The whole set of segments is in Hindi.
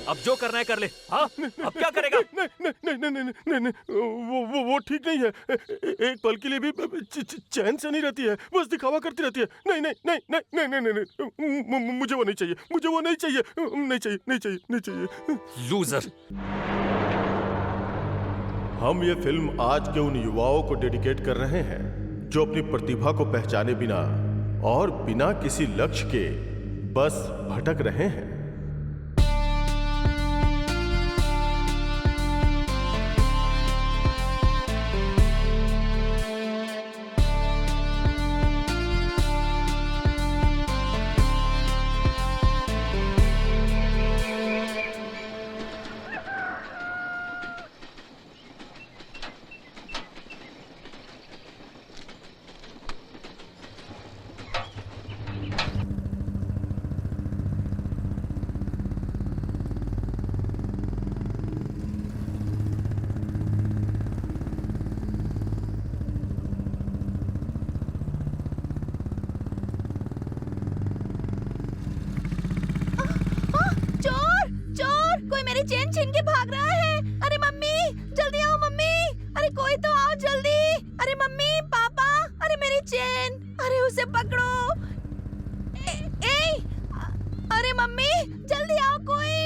अब जो करना है कर ले। हाँ, अब क्या करेगा? नहीं नहीं नहीं नहीं नहीं नहीं, वो ठीक नहीं है। एक पल के लिए भी चैन से नहीं रहती है, बस दिखावा करती रहती है। नहीं नहीं नहीं नहीं नहीं नहीं नहीं, मुझे वो नहीं चाहिए, मुझे वो नहीं चाहिए, नहीं चाहिए नहीं चाहिए नहीं चाहिए। लूजर। हम ये फिल्म आज के उन युवाओं को डेडिकेट कर रहे हैं जो अपनी प्रतिभा को पहचाने बिना और बिना किसी लक्ष्य के बस भटक रहे हैं। चेन छीन के भाग रहा है। अरे मम्मी, जल्दी आओ मम्मी। अरे कोई तो आओ जल्दी। अरे मम्मी, पापा, अरे मेरी चेन, अरे उसे पकड़ो। अरे मम्मी, जल्दी आओ कोई।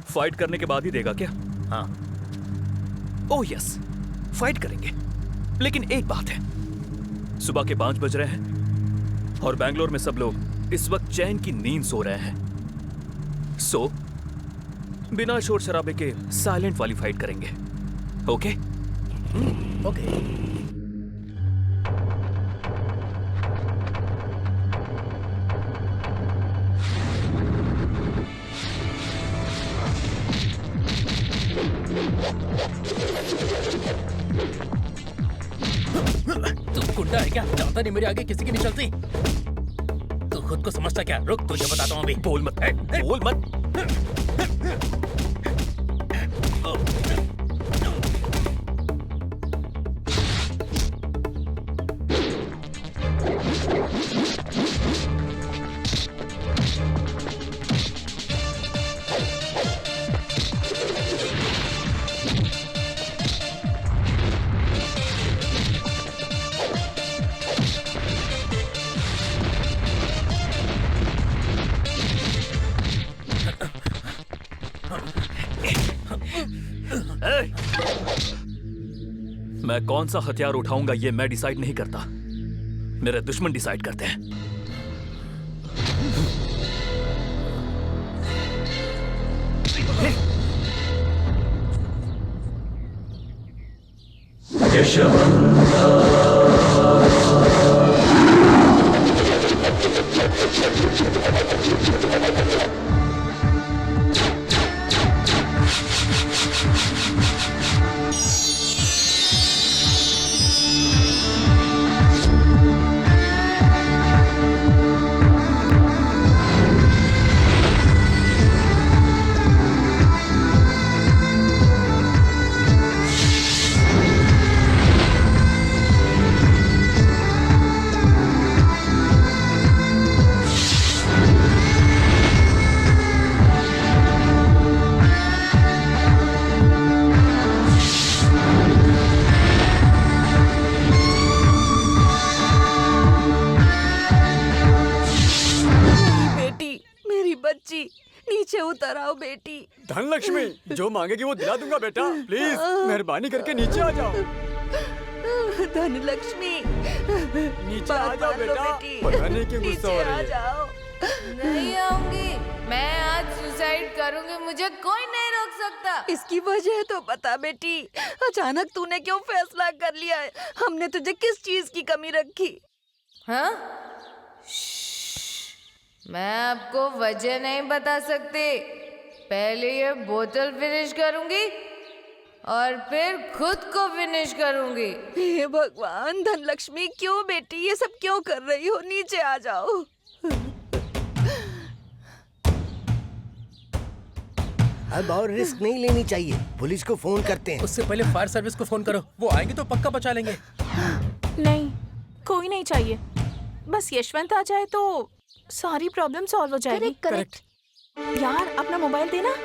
फाइट करने के बाद ही देगा क्या? हाँ। ओह यस, फाइट करेंगे। लेकिन एक बात है, सुबह के 5 बज रहे हैं और बैंगलोर में सब लोग इस वक्त चैन की नींद सो रहे हैं। सो बिना शोर शराबे के साइलेंट वाली फाइट करेंगे। ओके? ओके। तू गुंडा है क्या? जानता नहीं मेरे आगे किसी की नहीं चलती। तू खुद को समझता क्या? रुक, तुझे बताता हूँ अभी। बोल मत, बोल मत। मैं कौन सा हथियार उठाऊंगा ये मैं डिसाइड नहीं करता, मेरे दुश्मन डिसाइड करते हैं। नीचे उतर आओ बेटी। धनलक्ष्मी, जो मांगेगी वो दिला दूंगा बेटा। प्लीज मेहरबानी करके नीचे आ जाओ। धनलक्ष्मी, नीचे आ जाओ बेटा। पता नहीं क्यों गुस्सा हो रही है। नहीं आऊंगी। मैं आज सुसाइड करूंगी, मुझे कोई नहीं रोक सकता। इसकी वजह तो बता बेटी, अचानक तूने क्यों फैसला कर लिया है? हमने तुझे किस चीज की कमी रखी? हाँ? मैं आपको वजह नहीं बता सकती। पहले ये बोतल फिनिश करूंगी और फिर खुद को फिनिश करूंगी। हे भगवान, धनलक्ष्मी क्यों बेटी ये सब क्यों कर रही हो? नीचे आ जाओ। अब और रिस्क नहीं लेनी चाहिए, पुलिस को फोन करते हैं। उससे पहले फायर सर्विस को फोन करो, वो आएंगे तो पक्का बचा लेंगे। नहीं, कोई नहीं चाहिए, बस यशवंत आ जाए तो सारी प्रॉब्लम सॉल्व हो जाएगी। करेक्ट। यार अपना मोबाइल देना।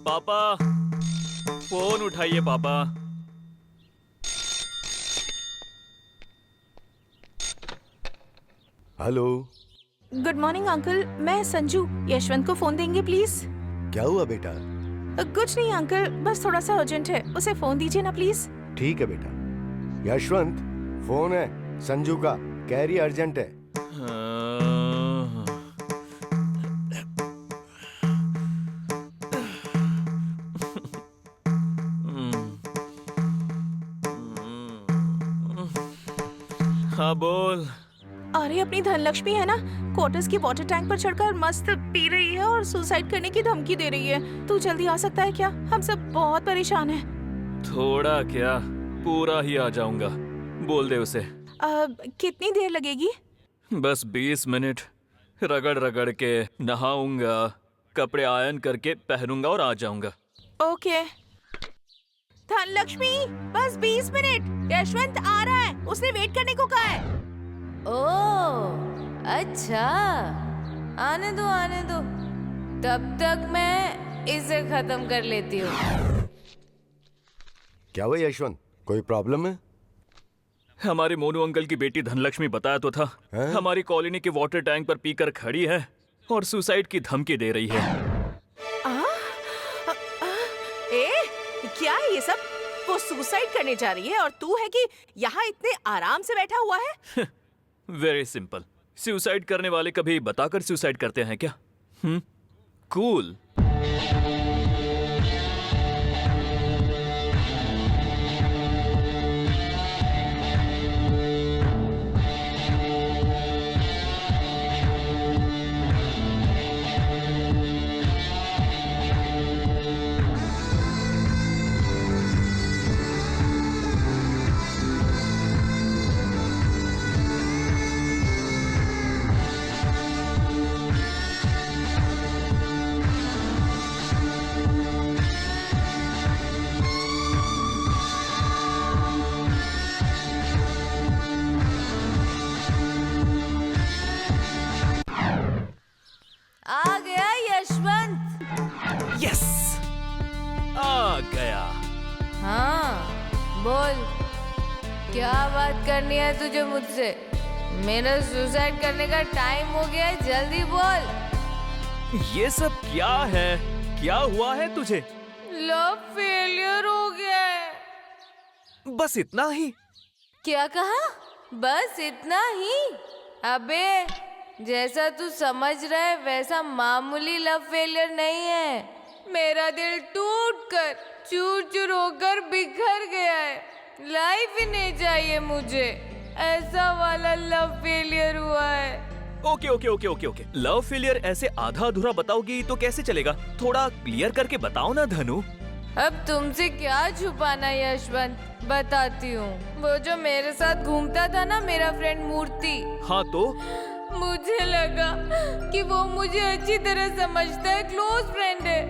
पापा, फोन उठाइए पापा। हेलो। गुड मॉर्निंग अंकल, मैं संजू। यशवंत को फोन देंगे प्लीज? क्या हुआ बेटा? कुछ नहीं अंकल, बस थोड़ा सा अर्जेंट है, उसे फोन दीजिए ना प्लीज। ठीक है बेटा। यशवंत, फोन है संजू का, कह रही अर्जेंट है। हाँ बोल। अरे अपनी धनलक्ष्मी है ना, क्वार्टर्स की वाटर टैंक पर चढ़कर मस्त पी रही है और सुसाइड करने की धमकी दे रही है। तू जल्दी आ सकता है क्या? हम सब बहुत परेशान हैं। थोड़ा क्या, पूरा ही आ जाऊंगा। बोल दे उसे। कितनी देर लगेगी? बस 20 मिनट। रगड़ रगड़ के नहाऊंगा, कपड़े आयरन करके पहनूंगा और आ जाऊंगा। ओके। धनलक्ष्मी, बस 20 मिनट। यशवंत आ रहा है, उसने वेट करने को कहा है। ओह अच्छा, आने दो आने दो, तब तक मैं इसे खत्म कर लेती हूँ। क्या हुआ यशवंत, कोई प्रॉब्लम है? हमारे मोनू अंकल की बेटी धनलक्ष्मी बताया तो था, हमारी कॉलोनी के वाटर टैंक पर पीकर खड़ी है और सुसाइड की धमकी दे रही है। क्या ये सब? वो सुसाइड करने जा रही है और तू है कि यहाँ इतने आराम से बैठा हुआ है? Very simple. सुसाइड करने वाले कभी बताकर सुसाइड करते हैं क्या? कूल। आ गया यशवंत। यस, आ गया। हाँ बोल, क्या बात करनी है तुझे मुझसे? मेरा सुसाइड करने का टाइम हो गया है, जल्दी बोल। ये सब क्या है? क्या हुआ है तुझे? लव फेलियर हो गया है। बस इतना ही? क्या कहा? बस इतना ही? अबे जैसा तू समझ रहा है वैसा मामूली लव फेलियर नहीं है। मेरा दिल टूटकर चूर चूर होकर बिखर गया है। लाइफ ही नहीं चाहिए मुझे, ऐसा वाला लव फेलियर हुआ है। Okay okay okay okay okay. Love failure ऐसे आधा अधूरा बताओगी तो कैसे चलेगा? थोड़ा क्लियर करके बताओ ना धनु। अब तुमसे क्या छुपाना यशवंत, बताती हूँ। वो जो मेरे साथ घूमता था ना, मेरा फ्रेंड मूर्ति। हाँ तो? मुझे लगा कि वो मुझे अच्छी तरह समझता है, क्लोज फ्रेंड है।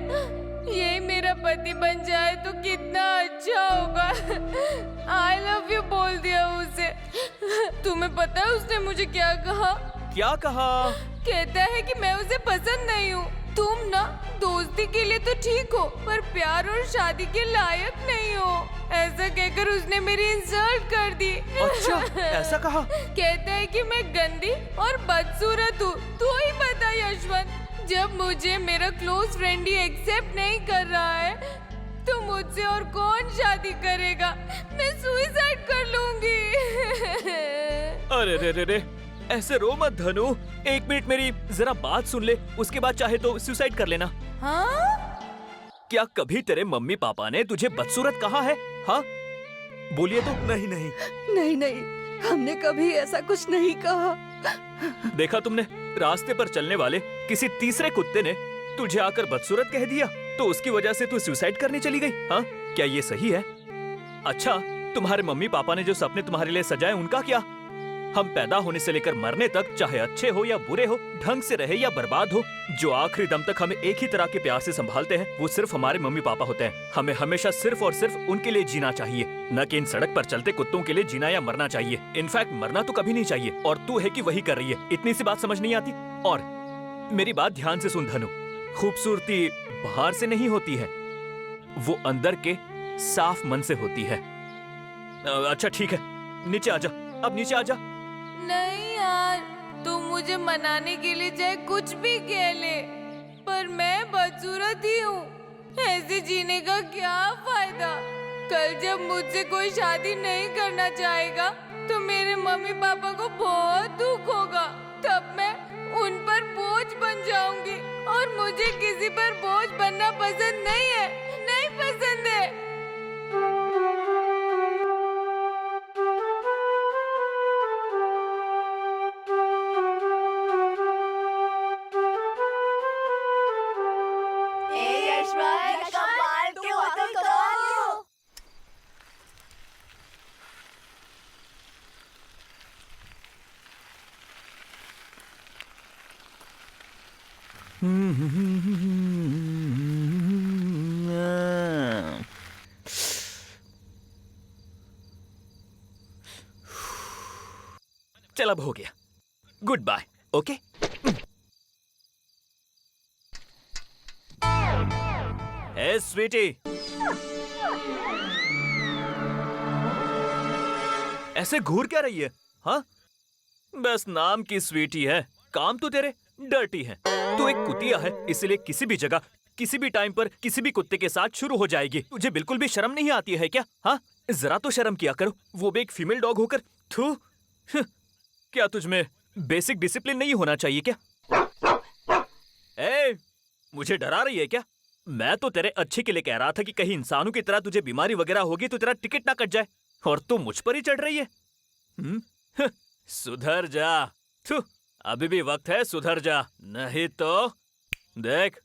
ये मेरा पति बन जाए तो कितना अच्छा होगा। आई लव यू बोल दिया उसे। तुम्हें पता है उसने मुझे क्या कहा? क्या कहा? कहता है कि मैं उसे पसंद नहीं हूँ। तुम ना दोस्ती के लिए तो ठीक हो, पर प्यार और शादी के लायक नहीं हो। ऐसा कहकर उसने मेरी इंसल्ट कर दी। अच्छा, ऐसा कहा? कहता है कि मैं गंदी और बदसूरत हूँ। तू ही बता यशवंत, जब मुझे मेरा क्लोज फ्रेंड ही एक्सेप्ट नहीं कर रहा है तो मुझसे और कौन शादी करेगा? मैं सुसाइड कर लूंगी। अरे रे रे रे, ऐसे रो मत धनु। 1 मिनट मेरी जरा बात सुन ले, उसके बाद चाहे तो सुसाइड कर लेना। हाँ? क्या कभी तेरे मम्मी पापा ने तुझे बदसूरत कहा है? हाँ, बोलिए तो। नहीं नहीं नहीं नहीं, हमने कभी ऐसा कुछ नहीं कहा। देखा तुमने, रास्ते पर चलने वाले किसी तीसरे कुत्ते ने तुझे आकर बदसूरत कह दिया, तो उसकी वजह से तू सुसाइड करने चली गई। हाँ, क्या ये सही है? अच्छा, तुम्हारे मम्मी पापा ने जो सपने तुम्हारे लिए सजाए उनका क्या? हम पैदा होने से लेकर मरने तक, चाहे अच्छे हो या बुरे हो, ढंग से रहे या बर्बाद हो, जो आखिरी दम तक हमें एक ही तरह के प्यार से संभालते हैं, वो सिर्फ हमारे मम्मी पापा होते हैं। हमें हमेशा सिर्फ और सिर्फ उनके लिए जीना चाहिए, न कि इन सड़क पर चलते कुत्तों के लिए जीना या मरना चाहिए। इनफैक्ट मरना तो कभी नहीं चाहिए, और तू है कि वही कर रही है। इतनी सी बात समझ नहीं आती? और मेरी बात ध्यान से सुन धनु, खूबसूरती बाहर से नहीं होती है, वो अंदर के साफ मन से होती है। अच्छा ठीक है, नीचे आजा, अब नीचे आजा। नहीं यार, तू मुझे मनाने के लिए चाहे कुछ भी कह ले, पर मैं बदसूरत ही हूँ। ऐसे जीने का क्या फायदा? कल जब मुझसे कोई शादी नहीं करना चाहेगा तो मेरे मम्मी पापा को बहुत दुख होगा। तब मैं उन पर बोझ बन जाऊंगी, और मुझे किसी पर बोझ बनना पसंद नहीं है, नहीं पसंद है। चल अब हो गया, गुड बाय। ओके, ए स्वीटी, ऐसे घूर क्या रही है? हाँ, बस नाम की स्वीटी है, काम तो तेरे डर्टी है। तू एक कुतिया है, इसलिए किसी भी जगह, किसी भी टाइम पर, किसी भी कुत्ते के साथ शुरू हो जाएगी। तुझे बिल्कुल भी शर्म नहीं आती है क्या? हाँ, जरा तो शर्म किया करो, वो भी एक फीमेल डॉग होकर। थू, क्या तुझमें बेसिक डिसिप्लिन नहीं होना चाहिए क्या? ए, मुझे डरा रही है क्या? मैं तो तेरे अच्छे के लिए कह रहा था कि कहीं इंसानों की तरह तुझे बीमारी वगैरह होगी तो तेरा टिकट ना कट जाए, और तू मुझ पर ही चढ़ रही है। सुधर जा। थू, अभी भी वक्त है, सुधर जा, नहीं तो देख,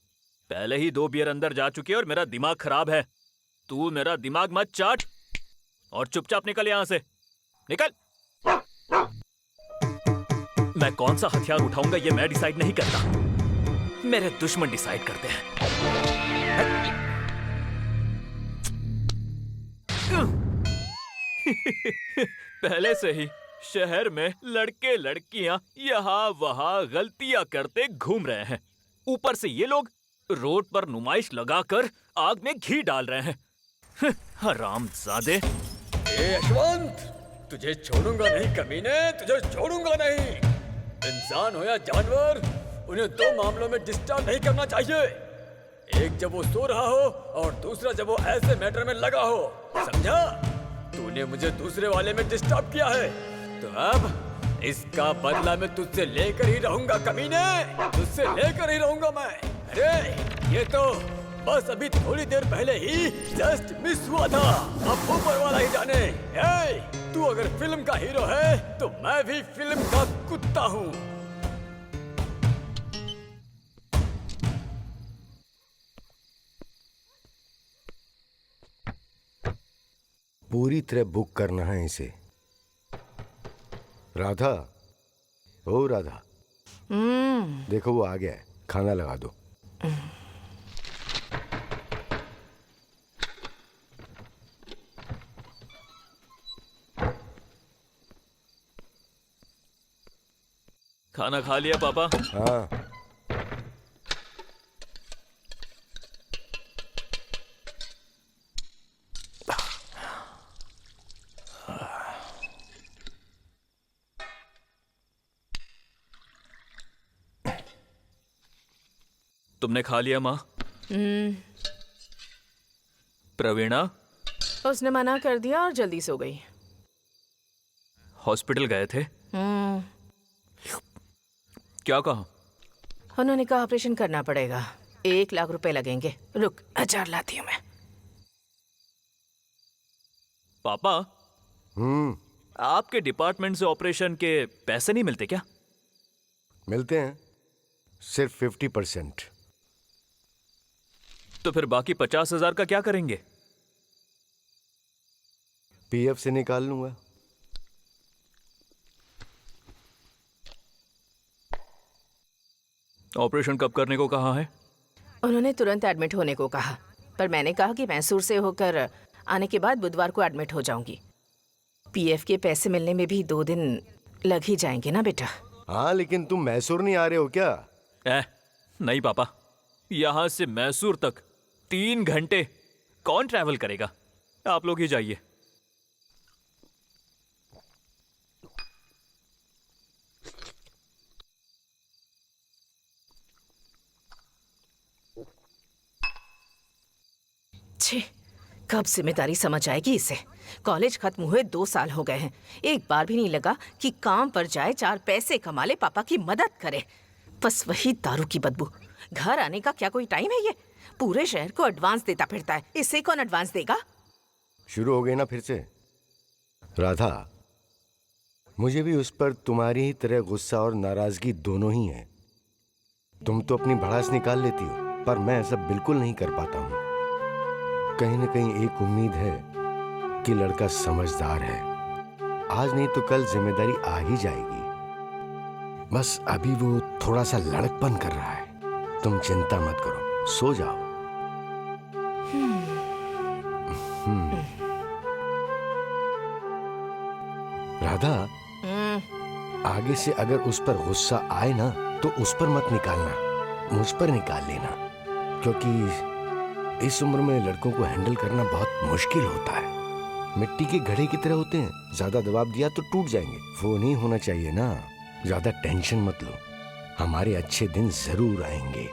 पहले ही 2 बियर अंदर जा चुकी है और मेरा दिमाग खराब है। तू मेरा दिमाग मत चाट, और चुपचाप निकल यहां से, निकल। मैं कौन सा हथियार उठाऊंगा ये मैं डिसाइड नहीं करता, मेरे दुश्मन डिसाइड करते हैं। पहले से ही शहर में लड़के लड़कियां यहाँ वहाँ गलतियां करते घूम रहे हैं, ऊपर से ये लोग रोड पर नुमाइश लगाकर आग में घी डाल रहे हैं। हरामजादे। ए यशवंत, तुझे छोड़ूंगा नहीं कमीने, तुझे छोड़ूंगा नहीं। इंसान हो या जानवर, उन्हें 2 मामलों में डिस्टर्ब नहीं करना चाहिए। एक जब वो सो रहा हो, और दूसरा जब वो ऐसे मैटर में लगा हो, समझा? तूने मुझे दूसरे वाले में डिस्टर्ब किया है, तो अब इसका बदला मैं तुझसे लेकर ही रहूंगा कमीने, तुझसे लेकर ही रहूंगा मैं। अरे ये तो बस अभी थोड़ी देर पहले ही जस्ट मिस हुआ था, अब ऊपर वाला ही जाने। तू अगर फिल्म का हीरो है तो मैं भी फिल्म का कुत्ता हूँ। पूरी तरह बुक करना है इसे। राधा, ओ राधा, देखो वो आ गया है, खाना लगा दो। खाना खा लिया पापा? हाँ, तुमने खा लिया माँ? प्रवीणा उसने मना कर दिया और जल्दी सो गई। हॉस्पिटल गए थे? क्या कहा? उन्होंने कहा ऑपरेशन करना पड़ेगा, 1 लाख रुपए लगेंगे। रुक, अचार लाती हूँ मैं। पापा, आपके डिपार्टमेंट से ऑपरेशन के पैसे नहीं मिलते क्या? मिलते हैं, सिर्फ 50%। तो फिर बाकी 50,000 का क्या करेंगे? पीएफ से निकाल लूंगा। ऑपरेशन कब करने को कहा है? उन्होंने तुरंत एडमिट होने को कहा, पर मैंने कहा कि मैसूर से होकर आने के बाद बुधवार को एडमिट हो जाऊंगी। पीएफ के पैसे मिलने में भी 2 दिन लग ही जाएंगे ना बेटा। हाँ, लेकिन तुम मैसूर नहीं आ रहे हो क्या? नहीं पापा, यहां से मैसूर तक 3 घंटे कौन ट्रैवल करेगा? आप लोग ही जाइए। छे, कब जिम्मेदारी समझ आएगी इसे? कॉलेज खत्म हुए 2 साल हो गए हैं, एक बार भी नहीं लगा कि काम पर जाए, 4 पैसे कमा ले, पापा की मदद करे। बस वही दारू की बदबू। घर आने का क्या कोई टाइम है? ये पूरे शहर को एडवांस देता फिरता है, इससे कौन एडवांस देगा? शुरू हो गए ना फिर से? राधा, मुझे भी उस पर तुम्हारी ही तरह गुस्सा और नाराजगी दोनों ही है। तुम तो अपनी भड़ास निकाल लेती हो, पर मैं ऐसा बिल्कुल नहीं कर पाता हूं। कहीं न कहीं एक उम्मीद है कि लड़का समझदार है। आज नहीं तो कल जिम्मेदारी आ ही जाएगी। बस अभी वो थोड़ा सा लड़कपन कर रहा है। तुम चिंता मत करो, सो जाओ। राधा, आगे से अगर उस पर गुस्सा आए ना तो उस पर मत निकालना, मुझ पर निकाल लेना, क्योंकि इस उम्र में लड़कों को हैंडल करना बहुत मुश्किल होता है। मिट्टी के घड़े की तरह होते हैं, ज्यादा दबाव दिया तो टूट जाएंगे। वो नहीं होना चाहिए ना। ज्यादा टेंशन मत लो, हमारे अच्छे दिन जरूर आएंगे।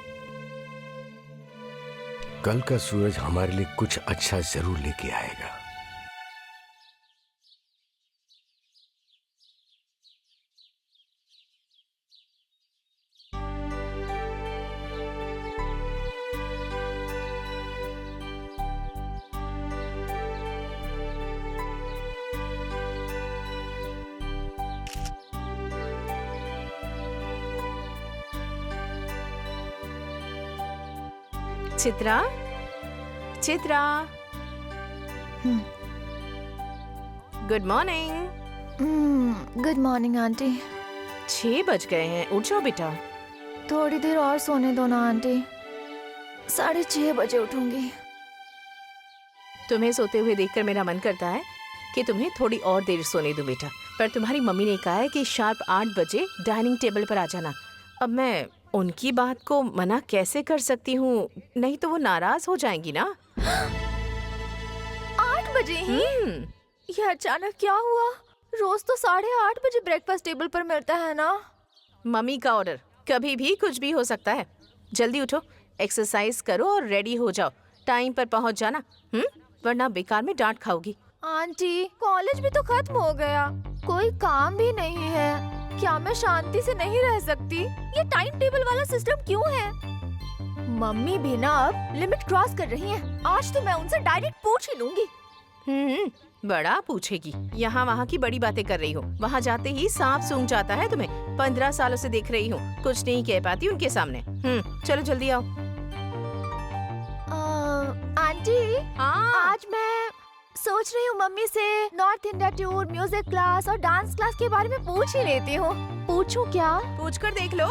कल का सूरज हमारे लिए कुछ अच्छा जरूर लेके आएगा। Chitra, Chitra, good morning. Good morning aunty. 6 बज गए हैं, उठ जाओ बेटा। थोड़ी देर और सोने दो ना आंटी, 6:30 बजे उठूंगी। तुम्हें सोते हुए देखकर मेरा मन करता है कि तुम्हें थोड़ी और देर सोने दूं बेटा, पर तुम्हारी मम्मी ने कहा है कि शार्प 8 बजे डाइनिंग टेबल पर आ जाना। अब मैं उनकी बात को मना कैसे कर सकती हूँ? नहीं तो वो नाराज हो जाएंगी ना। 8 बजे ही? ये अचानक क्या हुआ? रोज तो 8:30 बजे ब्रेकफास्ट टेबल पर मिलता है ना। मम्मी का ऑर्डर, कभी भी कुछ भी हो सकता है। जल्दी उठो, एक्सरसाइज करो और रेडी हो जाओ। टाइम पर पहुँच जाना, वरना बेकार में डांट खाओगी। आंटी, कॉलेज भी तो खत्म हो गया, कोई काम भी नहीं है। क्या मैं शांति से नहीं रह सकती? ये टाइम टेबल वाला सिस्टम क्यों है? मम्मी भी ना अब लिमिट क्रॉस कर रही हैं। आज तो मैं उनसे डायरेक्ट पूछ ही लूंगी। बड़ा पूछेगी। यहाँ वहाँ की बड़ी बातें कर रही हो, वहाँ जाते ही सांप सूंघ जाता है तुम्हें। 15 सालों से देख रही हूँ, कुछ नहीं कह पाती उनके सामने। चलो जल्दी आओ। आंटी, आज मैं सोच रही हूँ मम्मी से north India tour, music class और डांस क्लास के बारे में पूछ ही लेती हूँ। पूछूं क्या? पूछ कर देख लो।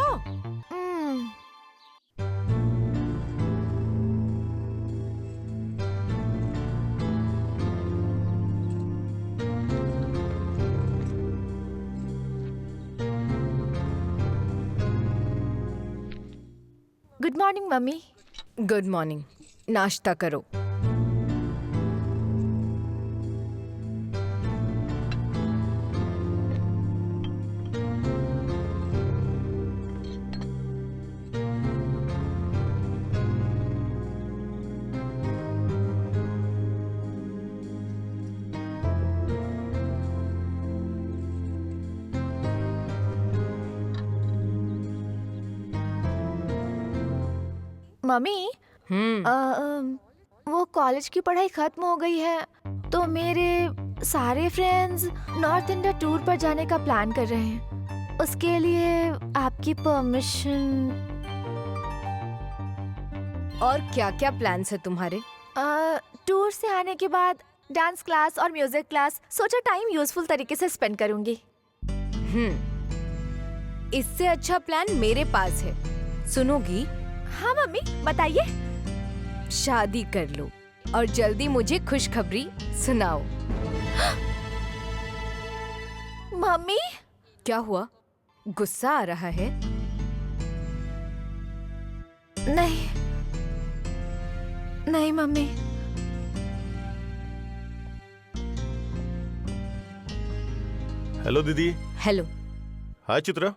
Good morning mummy. Good morning. नाश्ता करो। मम्मी वो कॉलेज की पढ़ाई खत्म हो गई है तो मेरे सारे फ्रेंड्स नॉर्थ इंडिया टूर पर जाने का प्लान कर रहे हैं। उसके लिए आपकी परमिशन। और क्या क्या प्लान्स है तुम्हारे? टूर से आने के बाद डांस क्लास और म्यूजिक क्लास, सोचा टाइम यूजफुल तरीके से स्पेंड करूंगी। इससे अच्छा प्लान मेरे पास है, सुनोगी? हाँ मम्मी बताइए। शादी कर लो और जल्दी मुझे खुशखबरी सुनाओ। मम्मी क्या हुआ, गुस्सा आ रहा है? नहीं नहीं मम्मी। हेलो दीदी। हेलो। हाय चित्रा।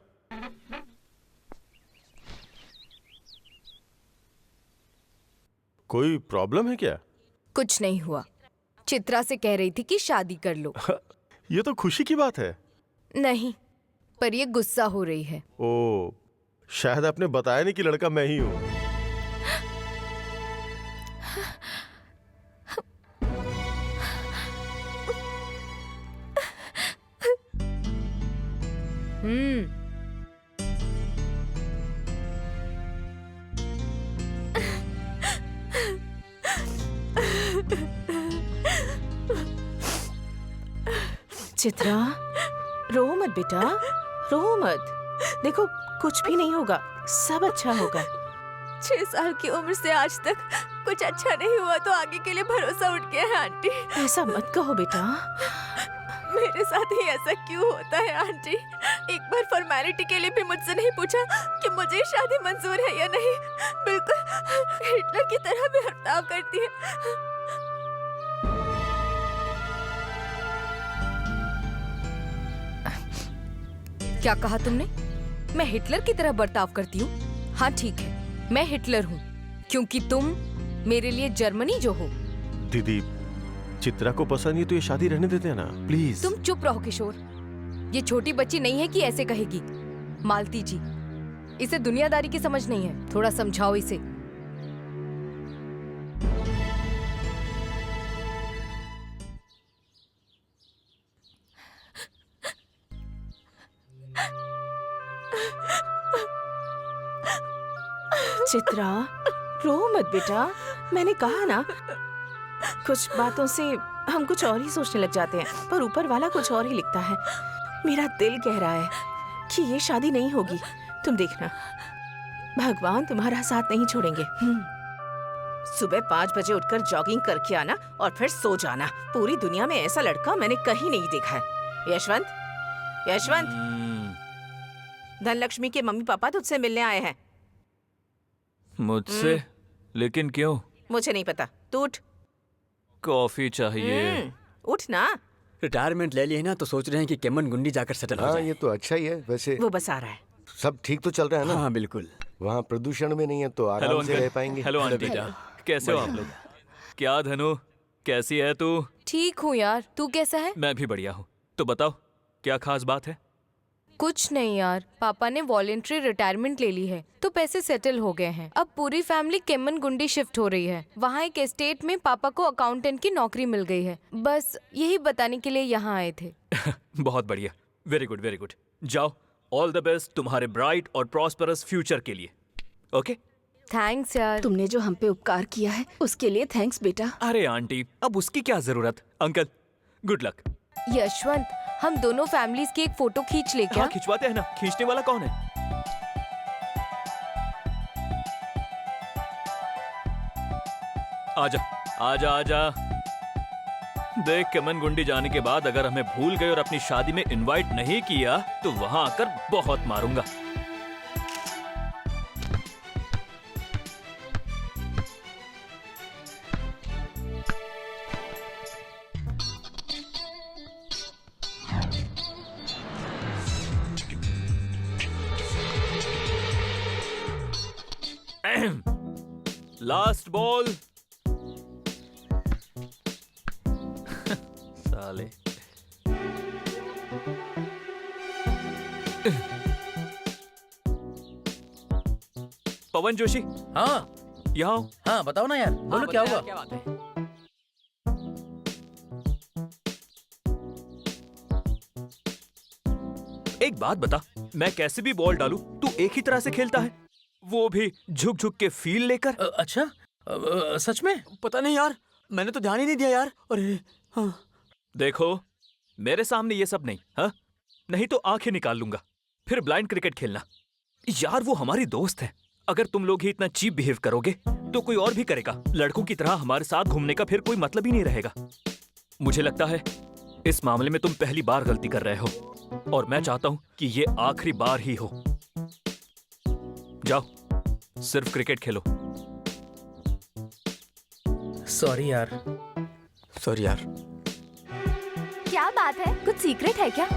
कोई प्रॉब्लम है क्या? कुछ नहीं हुआ, चित्रा से कह रही थी कि शादी कर लो। ये तो खुशी की बात है। नहीं, पर ये गुस्सा हो रही है। ओ, शायद आपने बताया नहीं कि लड़का मैं ही हूँ। चित्रा, रो मत बेटा, रो मत। देखो कुछ भी नहीं होगा, सब अच्छा होगा। 6 साल की उम्र से आज तक कुछ अच्छा नहीं हुआ तो आगे के लिए भरोसा उठ गया है आंटी। ऐसा मत कहो बेटा। मेरे साथ ही ऐसा क्यों होता है आंटी? एक बार फॉर्मेलिटी के लिए भी मुझसे नहीं पूछा कि मुझे शादी मंजूर है या नहीं। बिल्कुल हिटलर की तरह बर्ताव करती है। क्या कहा तुमने? मैं हिटलर की तरह बर्ताव करती हूँ? हाँ ठीक है, मैं हिटलर हूँ क्योंकि तुम मेरे लिए जर्मनी जो हो। दीदी, चित्रा को पसंद नहीं तो ये शादी रहने देते हैं ना, प्लीज। तुम चुप रहो किशोर, ये छोटी बच्ची नहीं है कि ऐसे कहेगी। मालती जी, इसे दुनियादारी की समझ नहीं है, थोड़ा समझाओ इसे। चित्रा, रो मत बेटा। मैंने कहा ना, कुछ बातों से हम कुछ और ही सोचने लग जाते हैं, पर ऊपर वाला कुछ और ही लिखता है। मेरा दिल कह रहा है कि ये शादी नहीं होगी। तुम देखना, भगवान तुम्हारा साथ नहीं छोड़ेंगे। सुबह 5 बजे उठकर जॉगिंग करके आना और फिर सो जाना। पूरी दुनिया में ऐसा लड़का मैंने कहीं नहीं देखा है। यशवंत, यशवंत, धनलक्ष्मी के मम्मी पापा तुझसे मिलने आए हैं। मुझसे? लेकिन क्यों? मुझे नहीं पता, तू उठ। कॉफी चाहिए। उठ ना। रिटायरमेंट ले लिए ना तो सोच रहे हैं कि केमन गुंडी जाकर सेटल हो हाँ, जाए। ये तो अच्छा ही है। वैसे वो बस आ रहा है। सब ठीक तो चल रहा है ना? हाँ बिल्कुल। वहाँ प्रदूषण में नहीं है तो हेलो आराम से रह अंकल। पाएंगे। हेलो आंटी, कैसे हो आप लोग? क्या धनु, कैसी है तू? ठीक हूँ यार, तू कैसा है? मैं भी बढ़िया हूँ। तो बताओ, क्या खास बात है? कुछ नहीं यार, पापा ने वॉलेंट्री रिटायरमेंट ले ली है तो पैसे सेटल हो गए हैं। अब पूरी फैमिली केमन गुंडी शिफ्ट हो रही है। वहाँ एक एस्टेट में पापा को अकाउंटेंट की नौकरी मिल गई है। बस यही बताने के लिए यहाँ आए थे। बहुत बढ़िया, वेरी गुड वेरी गुड। जाओ, ऑल द बेस्ट तुम्हारे ब्राइट और प्रॉस्परस फ्यूचर के लिए। ओके? थैंक्स यार। तुमने जो हम पे उपकार किया है उसके लिए थैंक्स बेटा। अरे आंटी, अब उसकी क्या जरूरत। Uncle, good luck. यशवंत, हम दोनों फैमिलीज की एक फोटो खींच ले क्या? हाँ, खिंचवाते हैं ना। खींचने वाला कौन है? आजा आजा आजा। देख, केमन गुंडी जाने के बाद अगर हमें भूल गए और अपनी शादी में इनवाइट नहीं किया तो वहां आकर बहुत मारूंगा। Last ball. साले। पवन जोशी, हाँ यहाँ आओ। हाँ बताओ ना यार, बोलो क्या हुआ? क्या बात है? एक बात बता, मैं कैसे भी बॉल डालूं तू एक ही तरह से खेलता है, वो भी झुक झुक के फील लेकर। अच्छा, सच में? पता नहीं यार, मैंने तो ध्यान ही नहीं दिया यार। अरे हाँ। देखो, मेरे सामने ये सब नहीं, हाँ? नहीं तो आंखें निकाल लूंगा। फिर ब्लाइंड क्रिकेट खेलना। यार वो हमारी दोस्त है, अगर तुम लोग ही इतना चीप बिहेव करोगे तो कोई और भी करेगा। लड़कों की तरह हमारे साथ घूमने का फिर कोई मतलब ही नहीं रहेगा। मुझे लगता है इस मामले में तुम पहली बार गलती कर रहे हो, और मैं चाहता हूं कि ये आखिरी बार ही हो। जाओ, सिर्फ क्रिकेट खेलो। सॉरी यार। सॉरी यार। क्या बात है, कुछ सीक्रेट है क्या?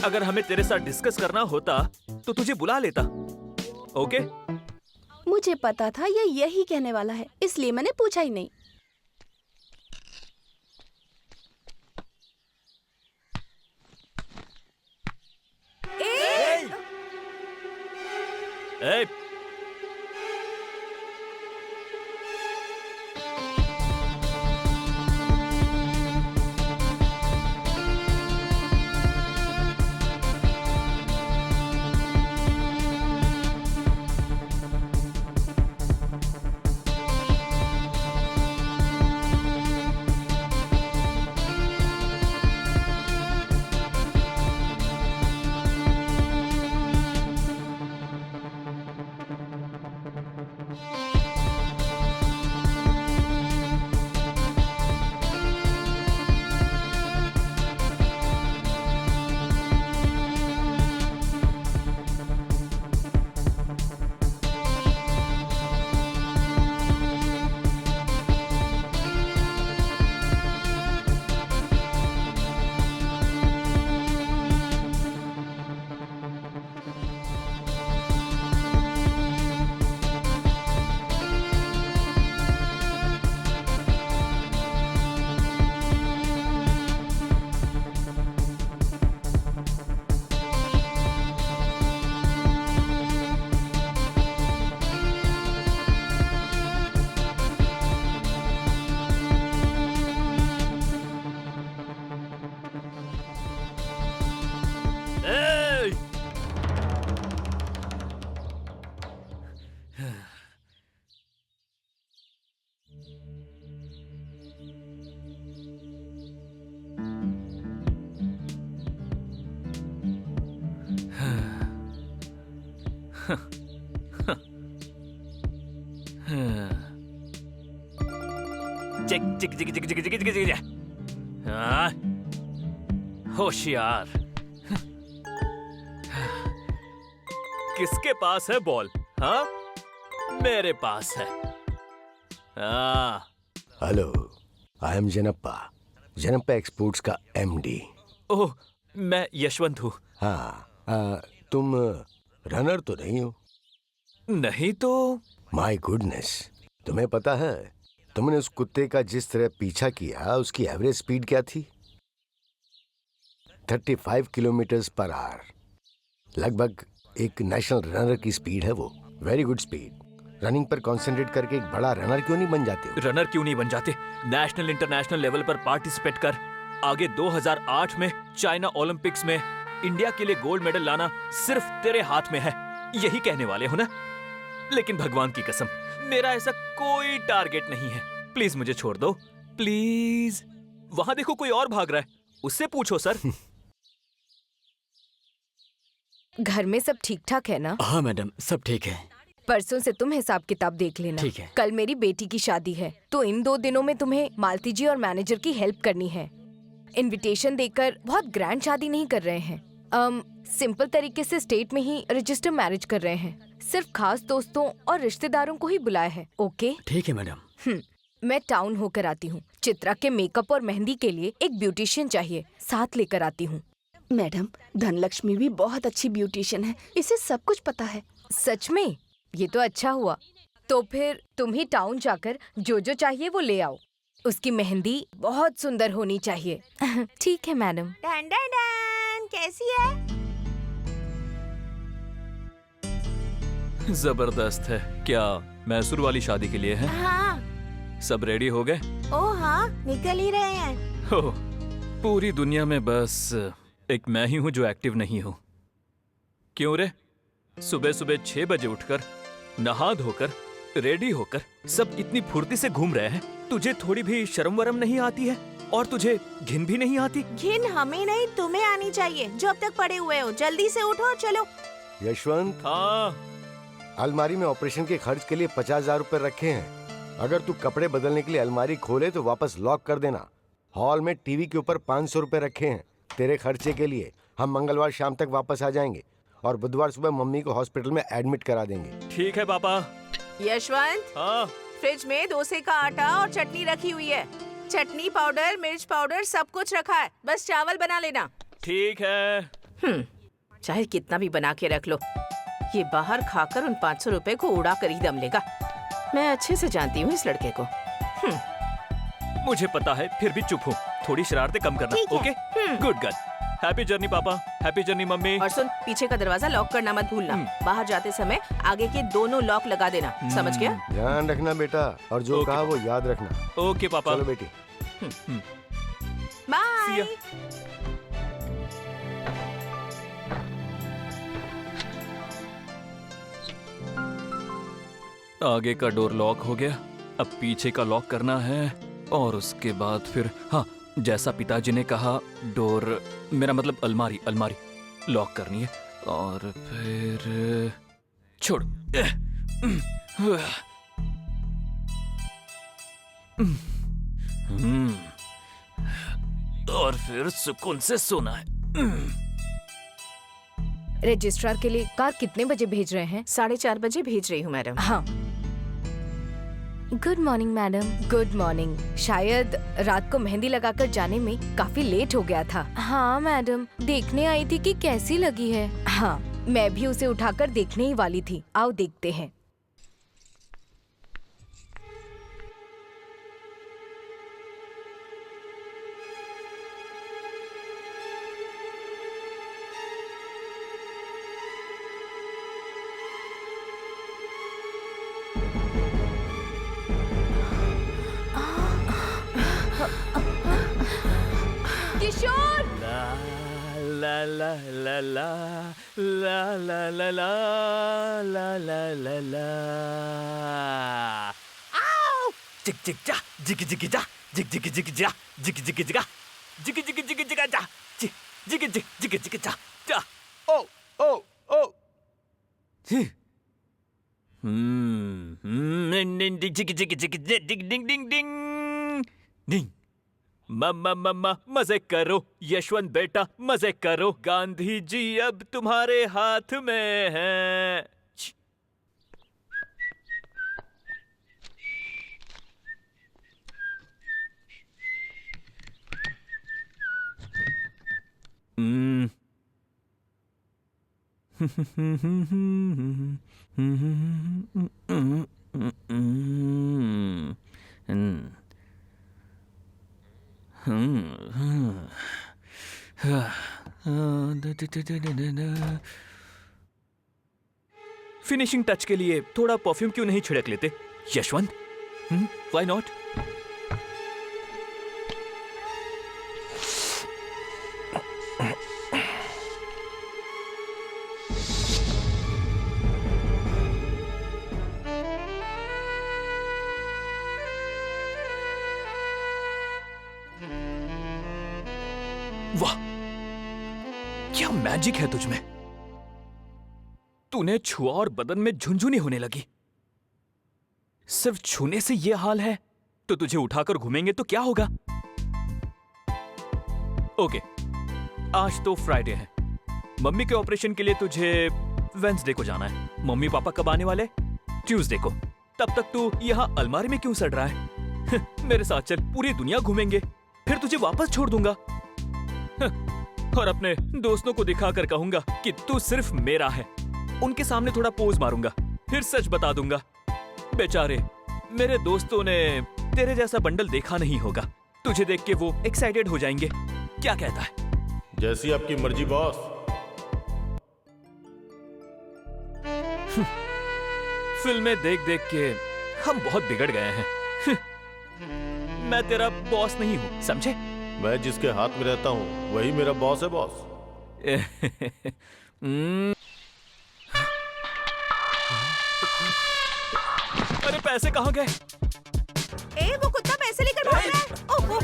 अगर हमें तेरे साथ डिस्कस करना होता तो तुझे बुला लेता। ओके? मुझे पता था ये यही कहने वाला है, इसलिए मैंने पूछा ही नहीं। ए, ए! चिक चिक चिक चिक चिक चिक चिक चिक। हाँ, होशियार। किसके पास है बॉल? हाँ, मेरे पास है। हाँ। हेलो, आई एम जनप्पा, जनप्पा एक्सपोर्ट्स का एमडी। ओह, मैं यशवंत हूँ। हाँ, तुम रनर तो नहीं हो? नहीं तो। माय गुडनेस, तुम्हें पता है तुमने उस कुत्ते का जिस तरह पीछा किया उसकी एवरेज स्पीड क्या थी? 35 किलोमीटर पर आवर। लगभग एक नेशनल रनर की स्पीड है वो। Very good speed. रनिंग पर कंसंट्रेट करके एक बड़ा रनर क्यों नहीं बन जाते हो? रनर क्यों नहीं बन जाते? नेशनल इंटरनेशनल लेवल पर पार्टिसिपेट कर आगे 2008 में चाइना ओलंपिक्स में इंडिया के लिए गोल्ड मेडल लाना सिर्फ तेरे हाथ में है, यही कहने वाले हो ना? लेकिन भगवान की कसम, मेरा ऐसा कोई टारगेट नहीं है। प्लीज मुझे छोड़ दो, प्लीज। वहां देखो कोई और भाग रहा है, उससे पूछो सर। घर में सब ठीक ठाक है ना? हाँ मैडम, सब ठीक है। परसों से तुम हिसाब किताब देख लेना। ठीक है। कल मेरी बेटी की शादी है, तो इन 2 दिनों में तुम्हें मालती जी और मैनेजर की हेल्प करनी है। इनविटेशन देकर बहुत ग्रैंड शादी नहीं कर रहे हैं, सिंपल तरीके से स्टेट में ही रजिस्टर मैरिज कर रहे हैं। सिर्फ खास दोस्तों और रिश्तेदारों को ही बुलाया है। ओके? ठीक है मैडम। मैं टाउन होकर आती हूँ। चित्रा के मेकअप और मेहंदी के लिए एक ब्यूटिशियन चाहिए, साथ लेकर आती हूँ। मैडम, धनलक्ष्मी भी बहुत अच्छी ब्यूटिशियन है, इसे सब कुछ पता है। सच में? ये तो अच्छा हुआ। तो फिर तुम ही टाउन जाकर जो जो चाहिए वो ले आओ। उसकी मेहंदी बहुत सुंदर होनी चाहिए। ठीक है मैडम। डन डन डन, कैसी है? जबरदस्त है। क्या मैसूर वाली शादी के लिए है? हाँ। सब रेडी हो गए? ओ हाँ, निकल ही रहे हैं। ओह, पूरी दुनिया में बस एक मैं ही हूँ जो एक्टिव नहीं हूँ। क्यों रे? सुबह सुबह 6 बजे उठकर नहा धोकर रेडी होकर सब इतनी फुर्ती से घूम रहे हैं। तुझे थोड़ी भी शर्म वरम नहीं आती है? और तुझे घिन भी नहीं आती? घिन हमें नहीं, तुम्हें आनी चाहिए जो अब तक पड़े हुए हो। जल्दी से उठो और चलो। यशवंत, हाँ। अलमारी में ऑपरेशन के खर्च के लिए 50,000 रुपए रखे हैं। अगर तू कपड़े बदलने के लिए अलमारी खोले तो वापस लॉक कर देना। हॉल में टीवी के ऊपर 500 रुपए रखे हैं तेरे खर्चे के लिए। हम मंगलवार शाम तक वापस आ जाएंगे और बुधवार सुबह मम्मी को हॉस्पिटल में एडमिट करा देंगे। ठीक है पापा। यशवंत, हाँ। फ्रिज में डोसे का आटा और चटनी रखी हुई है। चटनी पाउडर, मिर्च पाउडर सब कुछ रखा है, बस चावल बना लेना। ठीक है। चाहे कितना भी बना के रख लो, ये बाहर खाकर उन 500 रुपए को उड़ा कर ही दम लेगा। मैं अच्छे से जानती हूँ इस लड़के को। मुझे पता है, फिर भी चुप हूँ। थोड़ी शरारतें कम करना, ठीक है। Okay? Good girl. Happy journey पापा, हैप्पी जर्नी मम्मी। और सुन, पीछे का दरवाजा लॉक करना मत भूलना। बाहर जाते समय आगे के दोनों लॉक लगा देना, समझ गया? ध्यान रखना बेटा, और जो ओके कहा वो याद रखना। ओके पापा। चलो बेटी। See ya. बाय। आगे का डोर लॉक हो गया, अब पीछे का लॉक करना है। और उसके बाद फिर हाँ, जैसा पिताजी ने कहा, डोर, मेरा मतलब अलमारी लॉक करनी है। और फिर छोड़। और फिर सुकून से सोना है। रजिस्ट्रार के लिए कार कितने बजे भेज रहे हैं? 4:30 बजे भेज रही हूँ मैडम। हाँ। Good morning madam. Good morning. शायद रात को मेहंदी लगाकर जाने में काफी लेट हो गया था। हाँ मैडम, देखने आई थी कि कैसी लगी है। हाँ, मैं भी उसे उठाकर देखने ही वाली थी। आओ देखते हैं। किशोर! ला ला ला ला ला ला ला ला ला ला ला ला ला। जिक जिक जा, जिक जिक जा, जिक जिक जिक जा, जिक जिक जिगा, जिक जिक जिक जिगा जा, जिक जिक जिक जिक जा जा। ओ ओ ओ। जिक जिक जिक जिक डिंग डिंग डिंग डिंग डिंग। मम्मा मजे करो, यशवंत बेटा मजे करो, गांधी जी अब तुम्हारे हाथ में हैं। फिनिशिंग टच के लिए थोड़ा परफ्यूम क्यों नहीं छिड़क लेते यशवंत? Why not? वाह, क्या मैजिक है तुझ में। तूने छुआ और बदन में झुनझुनी होने लगी। सिर्फ छूने से ये हाल है तो तुझे उठाकर घूमेंगे तो क्या होगा? ओके, आज तो फ्राइडे है। मम्मी के ऑपरेशन के लिए तुझे वेंसडे को जाना है। मम्मी पापा कब आने वाले? ट्यूसडे को। तब तक तू यहाँ अलमारी में क्यों सड़ रहा है? मेरे साथ चल, पूरी दुनिया घूमेंगे, फिर तुझे वापस छोड़ दूंगा। और अपने दोस्तों को दिखाकर कहूंगा कि तू सिर्फ मेरा है। उनके सामने थोड़ा पोज मारूंगा, फिर सच बता दूंगा। बेचारे मेरे दोस्तों ने तेरे जैसा बंडल देखा नहीं होगा। तुझे देख के वो एक्साइटेड हो जाएंगे। क्या कहता है? जैसी आपकी मर्जी बॉस। फिल्में देख देख के हम बहुत बिगड़ गए हैं। मैं तेरा बॉस नहीं हूं, समझे? मैं जिसके हाथ में रहता हूँ वही मेरा बॉस है बॉस। अरे पैसे कहाँ गए? वो कुत्ता पैसे लेकर भाग रहा है। ओहो।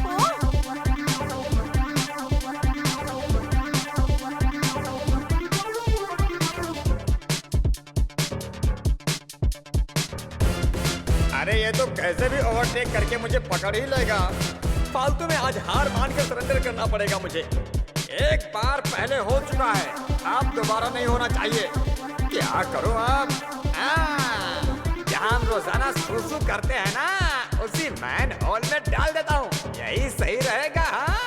अरे ये तो कैसे भी ओवरटेक करके मुझे पकड़ ही लेगा। फालतू में आज हार मान कर सरेंडर करना पड़ेगा मुझे। एक बार पहले हो चुका है, अब दोबारा नहीं होना चाहिए। क्या करूं अब? जहां हम रोजाना सुसु करते हैं ना, उसी मैन हॉल में डाल देता हूँ। यही सही रहेगा। हाँ,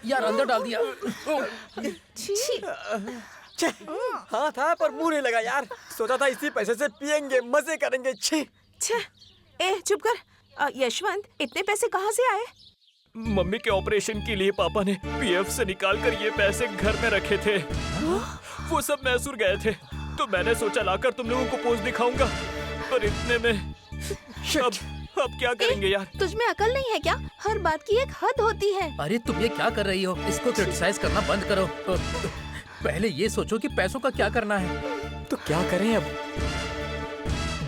यार अंदर डाल दिया। हाँ था पर मुंह नहीं लगा यार। सोचा था इसी पैसे से पियेंगे, मजे करेंगे। छी। चुप कर। यशवंत, इतने पैसे कहाँ से आए? मम्मी के ऑपरेशन के लिए पापा ने पीएफ से निकाल कर ये पैसे घर में रखे थे। वो सब मैसूर गए थे, तो मैंने सोचा लाकर तुम लोगों को पोस्ट दिखाऊंगा। पर इतने में अब क्या करेंगे यार? तुझ में अकल नहीं है क्या? हर बात की एक हद होती है। अरे तुम ये क्या कर रही हो? इसको क्रिटिसाइज करना बंद करो। पहले ये सोचो कि पैसों का क्या करना है। तो क्या करें अब?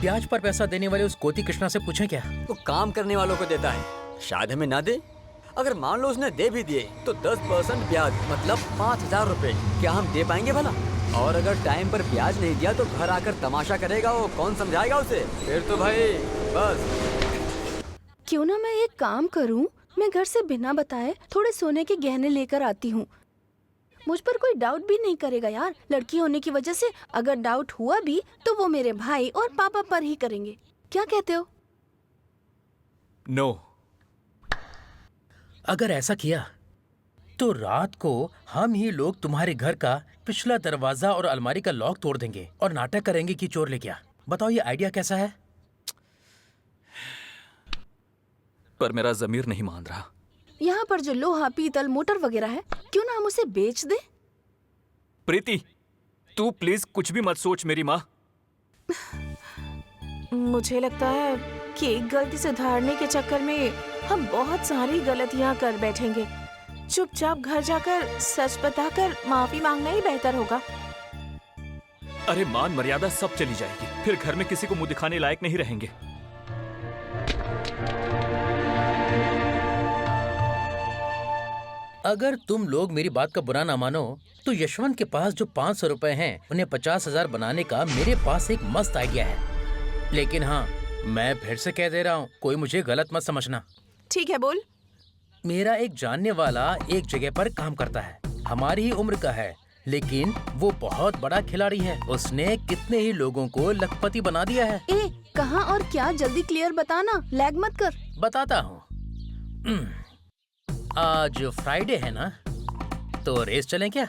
ब्याज पर पैसा देने वाले उस गोती कृष्णा से पूछें क्या? वो काम करने वालों को देता है, शायद हमें ना दे। अगर मान लो उसने दे भी दिए तो 10% ब्याज, मतलब 5,000 रुपए। क्या हम दे पाएंगे भला? और अगर टाइम पर ब्याज नहीं दिया तो घर आकर तमाशा करेगा। वो कौन समझाएगा उसे? फिर तो भाई बस। क्यों ना मैं एक काम करूं, मैं घर से बिना बताए थोड़े सोने के गहने लेकर आती हूँ। मुझ पर कोई डाउट भी नहीं करेगा यार। लड़की होने की वजह से अगर डाउट हुआ भी तो वो मेरे भाई और पापा पर ही करेंगे। क्या कहते हो? नो। अगर ऐसा किया तो रात को हम ही लोग तुम्हारे घर का पिछला दरवाजा और अलमारी का लॉक तोड़ देंगे और नाटक करेंगे कि चोर ले गया। बताओ ये आइडिया कैसा है? पर मेरा जमीर नहीं मान रहा। यहाँ पर जो लोहा, पीतल, मोटर वगैरह है, क्यों ना हम उसे बेच दें? प्रीति, तू प्लीज कुछ भी मत सोच मेरी माँ। मुझे लगता है कि एक गलती सुधारने के चक्कर में हम बहुत सारी गलतियाँ कर बैठेंगे। चुपचाप घर जाकर सच बताकर माफी मांगना ही बेहतर होगा। अरे मान मर्यादा सब चली जाएगी, फिर घर में किसी को मुंह दिखाने लायक नहीं रहेंगे। अगर तुम लोग मेरी बात का बुरा ना मानो तो यशवंत के पास जो 500 रुपए हैं उन्हें 50,000 बनाने का मेरे पास एक मस्त आइडिया है। लेकिन हाँ, मैं फिर से कह दे रहा हूँ, कोई मुझे गलत मत समझना। ठीक है, बोल। मेरा एक जानने वाला एक जगह पर काम करता है, हमारी ही उम्र का है, लेकिन वो बहुत बड़ा खिलाड़ी है। उसने कितने ही लोगों को लखपति बना दिया है। कहाँ और क्या? जल्दी क्लियर बताना, लैग मत कर। बताता हूँ। आज फ्राइडे है ना, तो रेस चलें क्या?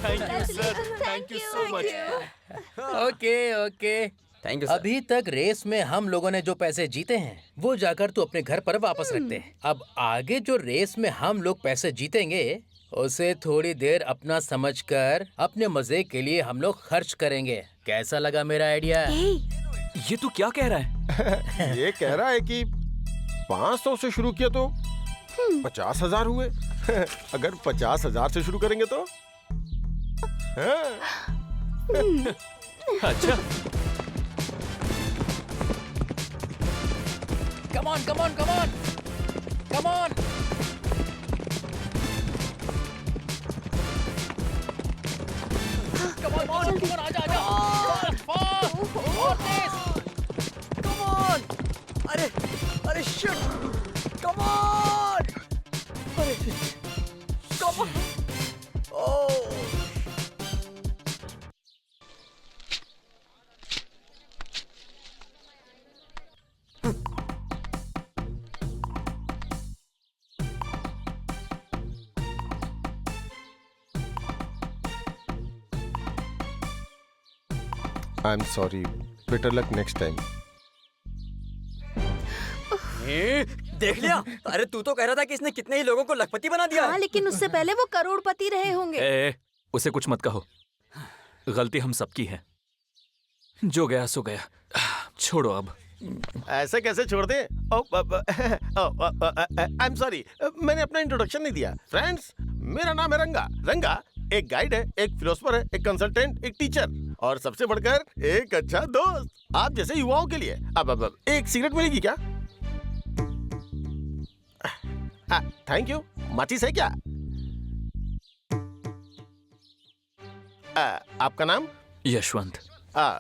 Thank you sir, thank you so much. Okay okay, thank you अभी तक रेस में हम लोगों ने जो पैसे जीते हैं वो जाकर तू अपने घर पर वापस रखते हैं। अब आगे जो रेस में हम लोग पैसे जीतेंगे उसे थोड़ी देर अपना समझकर अपने मजे के लिए हम लोग खर्च करेंगे। कैसा लगा मेरा आइडिया? ये तू क्या कह रहा है? ये कह रहा है कि 500 से शुरू किया तो 50,000 हुए। अगर 50,000 से शुरू करेंगे तो अच्छा, come on come on come on come on. अरे अरे शिट, कम ऑन, अरे come on, oh I am sorry, better luck next time. देख लिया? अरे तू तो कह रहा था कि इसने कितने ही लोगों को लखपति बना दिया। हाँ, लेकिन उससे पहले वो करोड़पति रहे होंगे। उसे कुछ मत कहो, गलती हम सबकी है। जो गया सो गया, छोड़ो अब। ऐसे कैसे छोड़ दे? आई एम सॉरी, मैंने अपना इंट्रोडक्शन नहीं दिया। फ्रेंड्स, मेरा नाम है रंगा। रंगा एक गाइड है, एक फिलोसफर है, एक कंसल्टेंट, एक टीचर और सबसे बढ़कर एक अच्छा दोस्त आप जैसे युवाओं के लिए। अब एक सिगरेट मिलेगी क्या? Thank you. माचिस है क्या? आपका नाम? यशवंत।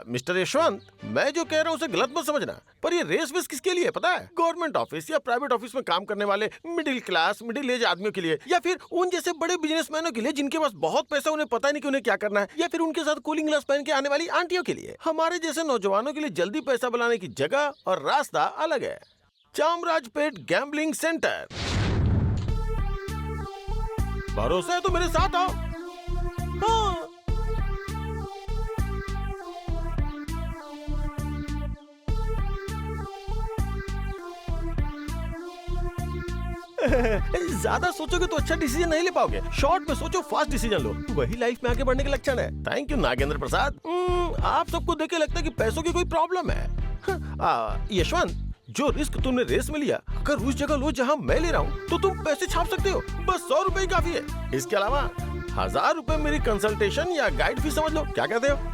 मिस्टर यशवंत, मैं जो कह रहा हूँ उसे गलत मत समझना, पर ये रेस वेस किसके लिए है पता है? गवर्नमेंट ऑफिस या प्राइवेट ऑफिस में काम करने वाले मिडिल क्लास, मिडिल एज आदमियों के लिए, या फिर उन जैसे बड़े बिजनेसमैनों के लिए जिनके पास बहुत पैसा, उन्हें पता नहीं कि उन्हें क्या करना है, या फिर उनके साथ कूलिंग ग्लास पहन के आने वाली आंटियों के लिए। हमारे जैसे नौजवानों के लिए जल्दी पैसा बनाने की जगह और रास्ता अलग है। Chamrajpet gambling centre. भरोसा है तो मेरे साथ आओ। हाँ। ज्यादा सोचोगे तो अच्छा डिसीजन नहीं ले पाओगे। शॉर्ट में सोचो, फास्ट डिसीजन लो, वही लाइफ में आगे बढ़ने के लक्षण है। Thank you Nagendra Prasad. आप सबको देख के लगता है कि पैसों की कोई प्रॉब्लम है। यशवंत, जो रिस्क तुमने रेस में लिया, अगर उस जगह लो जहां मैं ले रहा हूँ तो तुम पैसे छाप सकते हो। बस 100 रुपए ही काफी है। इसके अलावा 1000 रुपए मेरी कंसल्टेशन या गाइड फीस समझ लो। क्या कहते हो?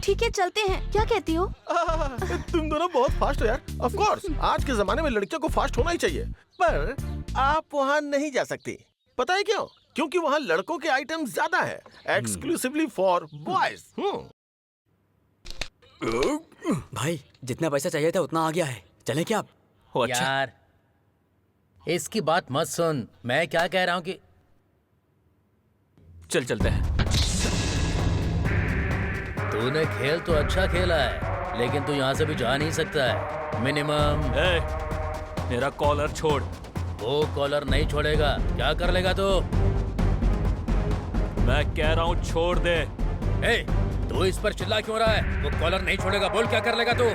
ठीक है, चलते हैं। क्या कहती हो? तुम दोनों बहुत फास्ट हो यार। ऑफ कोर्स, आज के जमाने में लड़कियों को फास्ट होना ही चाहिए, पर आप वहाँ नहीं जा सकती। पता है क्यों? क्योंकि वहाँ लड़कों के आइटम ज्यादा है, एक्सक्लूसिवली फॉर बॉयज। भाई, जितना पैसा चाहिए था उतना आ गया है, चले क्या आप? अच्छा, यार इसकी बात मत सुन, मैं क्या कह रहा हूँ कि चल चलते हैं। तूने खेल तो अच्छा खेला है, लेकिन तू यहाँ से भी जा नहीं सकता है। मिनिमम मेरा कॉलर छोड़। वो कॉलर नहीं छोड़ेगा। क्या कर लेगा तू? मैं कह रहा हूँ छोड़ दे। तू इस पर चिल्ला क्यों रहा है? वो कॉलर नहीं छोड़ेगा, बोल क्या कर लेगा तू?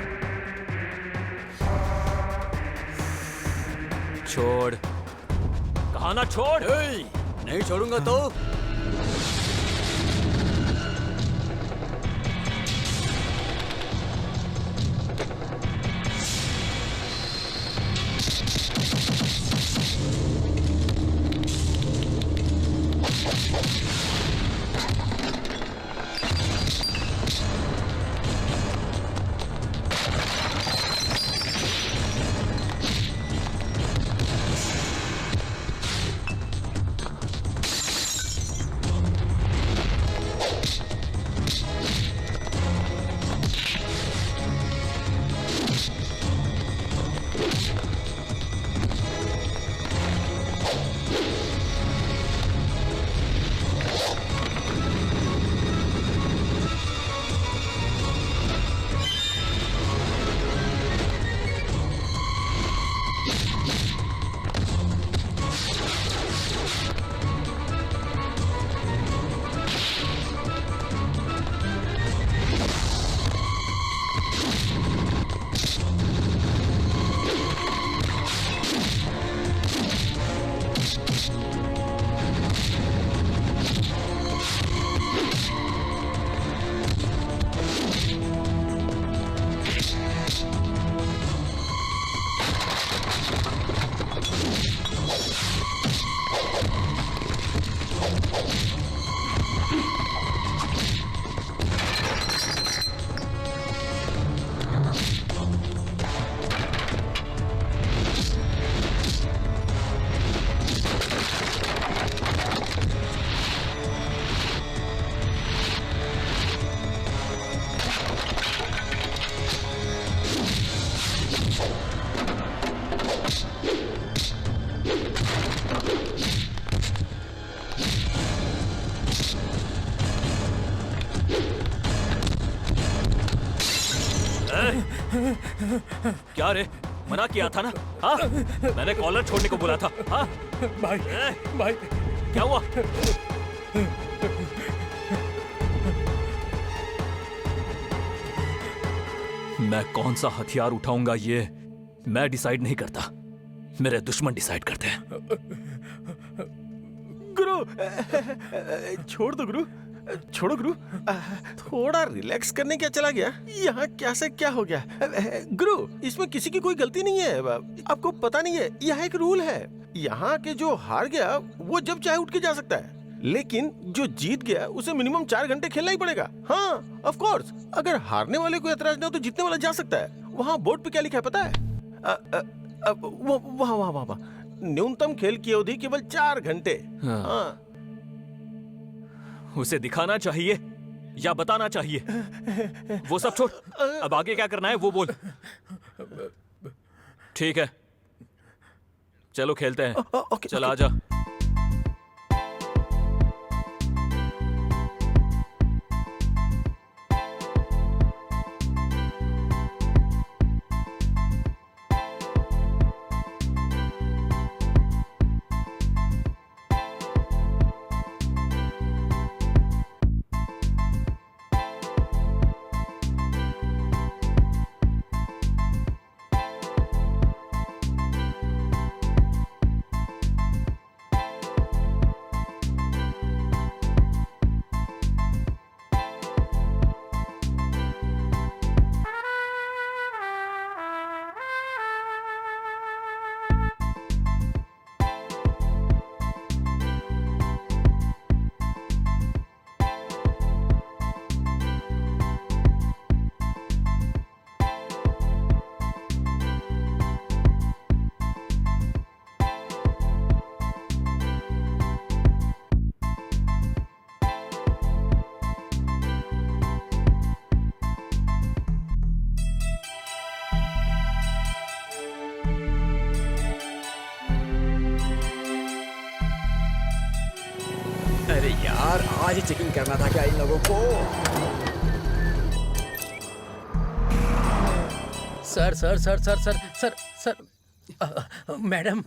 छोड़, कहा ना छोड़। नहीं छोड़ूंगा तो क्या रे, मना किया था ना? हाँ, मैंने कॉलर छोड़ने को बोला था। हाँ भाई भाई क्या हुआ? मैं कौन सा हथियार उठाऊंगा ये मैं डिसाइड नहीं करता, मेरे दुश्मन डिसाइड करते हैं। गुरु, छोड़ दो गुरु, छोड़ो गुरु। थोड़ा रिलैक्स करने क्या चला गया? यहाँ क्या से क्या हो गया? गुरु, इसमें किसी की कोई गलती नहीं है। आपको पता नहीं है, यहाँ एक रूल है। यहाँ के जो हार गया वो जब चाहे उठ के जा सकता है, लेकिन जो जीत गया उसे मिनिमम 4 घंटे खेलना ही पड़ेगा। हाँ, ऑफ कोर्स। अगर हारने वाले को ऐतराज ना हो तो जीतने वाला जा सकता है। वहाँ बोर्ड पे क्या लिखा है पता है? वहाँ न्यूनतम खेल की अवधि केवल 4 घंटे। हाँ। उसे दिखाना चाहिए या बताना चाहिए? वो सब छोड़, अब आगे क्या करना है वो बोल। ठीक है, चलो खेलते हैं। चल आजा। अरे यार, आज ही चेकिंग करना था क्या इन लोगों को? Sir sir sir sir sir sir sir madam,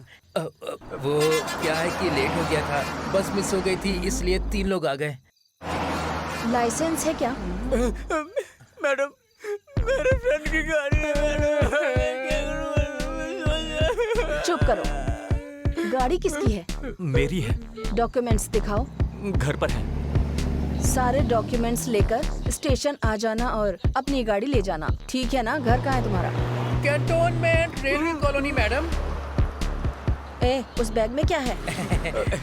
वो क्या है कि लेट हो गया था, बस मिस हो गई थी, इसलिए 3 लोग आ गए। लाइसेंस है क्या? मैडम, मेरे फ्रेंड की गाड़ी है। चुप करो। गाड़ी किसकी है? मेरी है। डॉक्यूमेंट्स दिखाओ। घर पर है। सारे डॉक्यूमेंट्स लेकर स्टेशन आ जाना और अपनी गाड़ी ले जाना, ठीक है ना? घर कहाँ है तुम्हारा? Cantonment railway colony madam. ए, उस बैग में क्या है?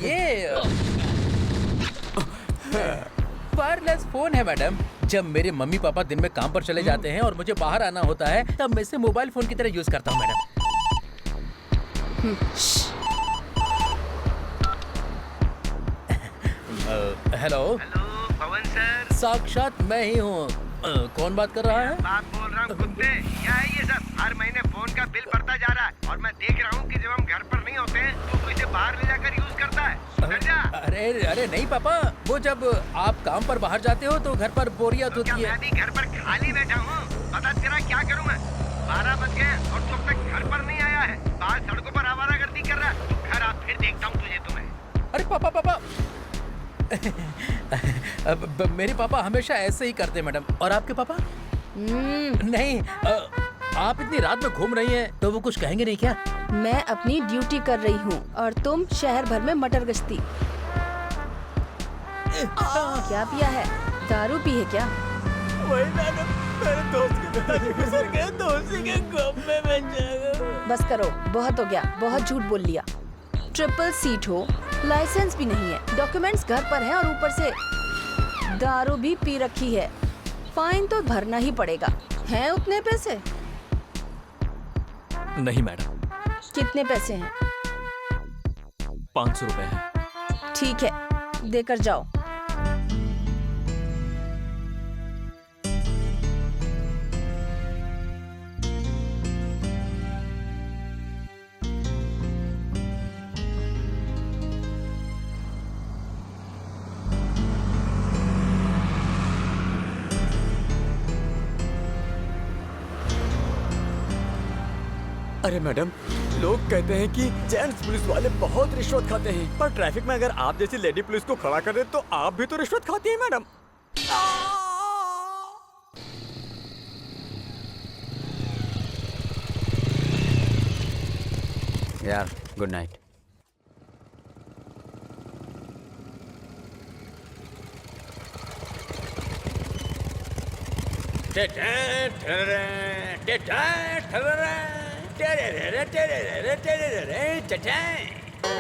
ये वायरलेस फोन है मैडम। जब मेरे मम्मी पापा दिन में काम पर चले जाते हैं और मुझे बाहर आना होता है, तब मैं इसे मोबाइल फोन की तरह यूज करता हूँ मैडम। हेलो पवन सर, साक्षात मैं ही हूँ। कौन बात कर रहा है? बात बोल रहा हूँ कुत्ते। क्या है ये सब? हर महीने फोन का बिल बढ़ता जा रहा है और मैं देख रहा हूँ कि जब हम घर पर नहीं होते हैं तो तू इसे बाहर ले जाकर यूज करता है। सुधर जा। अरे अरे नहीं पापा, वो जब आप काम पर बाहर जाते हो तो घर पर बोरियत होती है। मैं भी घर पर खाली बैठा हूँ, पता तेरा क्या करूँ मैं? 12 बज गए और तू अब तक घर पर नहीं आया है, बाहर सड़कों पर आवारागर्दी कर रहा है। तू घर आ, फिर देखता हूँ तुझे। तुम्हें अरे पापा मेरे पापा हमेशा ऐसे ही करते मैडम। और आपके पापा? नहीं, आप इतनी रात में घूम रही हैं तो वो कुछ कहेंगे नहीं क्या? मैं अपनी ड्यूटी कर रही हूँ और तुम शहर भर में मटर गश्ती। क्या पिया है? दारू पी है क्या? वही मैडम, मेरे दोस्त के पिताजी गुजर गए तो उसी के गम में मैं जागा। बस करो, बहुत हो गया, बहुत झूठ बोल लिया। ट्रिपल सीट हो, लाइसेंस भी नहीं है, डॉक्यूमेंट्स घर पर हैं और ऊपर से दारू भी पी रखी है। फाइन तो भरना ही पड़ेगा। हैं उतने पैसे? नहीं मैडम। कितने पैसे हैं? 500 रुपए हैं। ठीक है, देकर जाओ। अरे मैडम, लोग कहते हैं कि जेंट्स पुलिस वाले बहुत रिश्वत खाते हैं, पर ट्रैफिक में अगर आप जैसी लेडी पुलिस को खड़ा कर दे तो आप भी तो रिश्वत खाती हैं मैडम। यार गुड नाइट।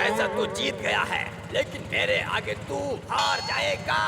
ऐसा तू जीत गया है, लेकिन मेरे आगे तू हार जाएगा।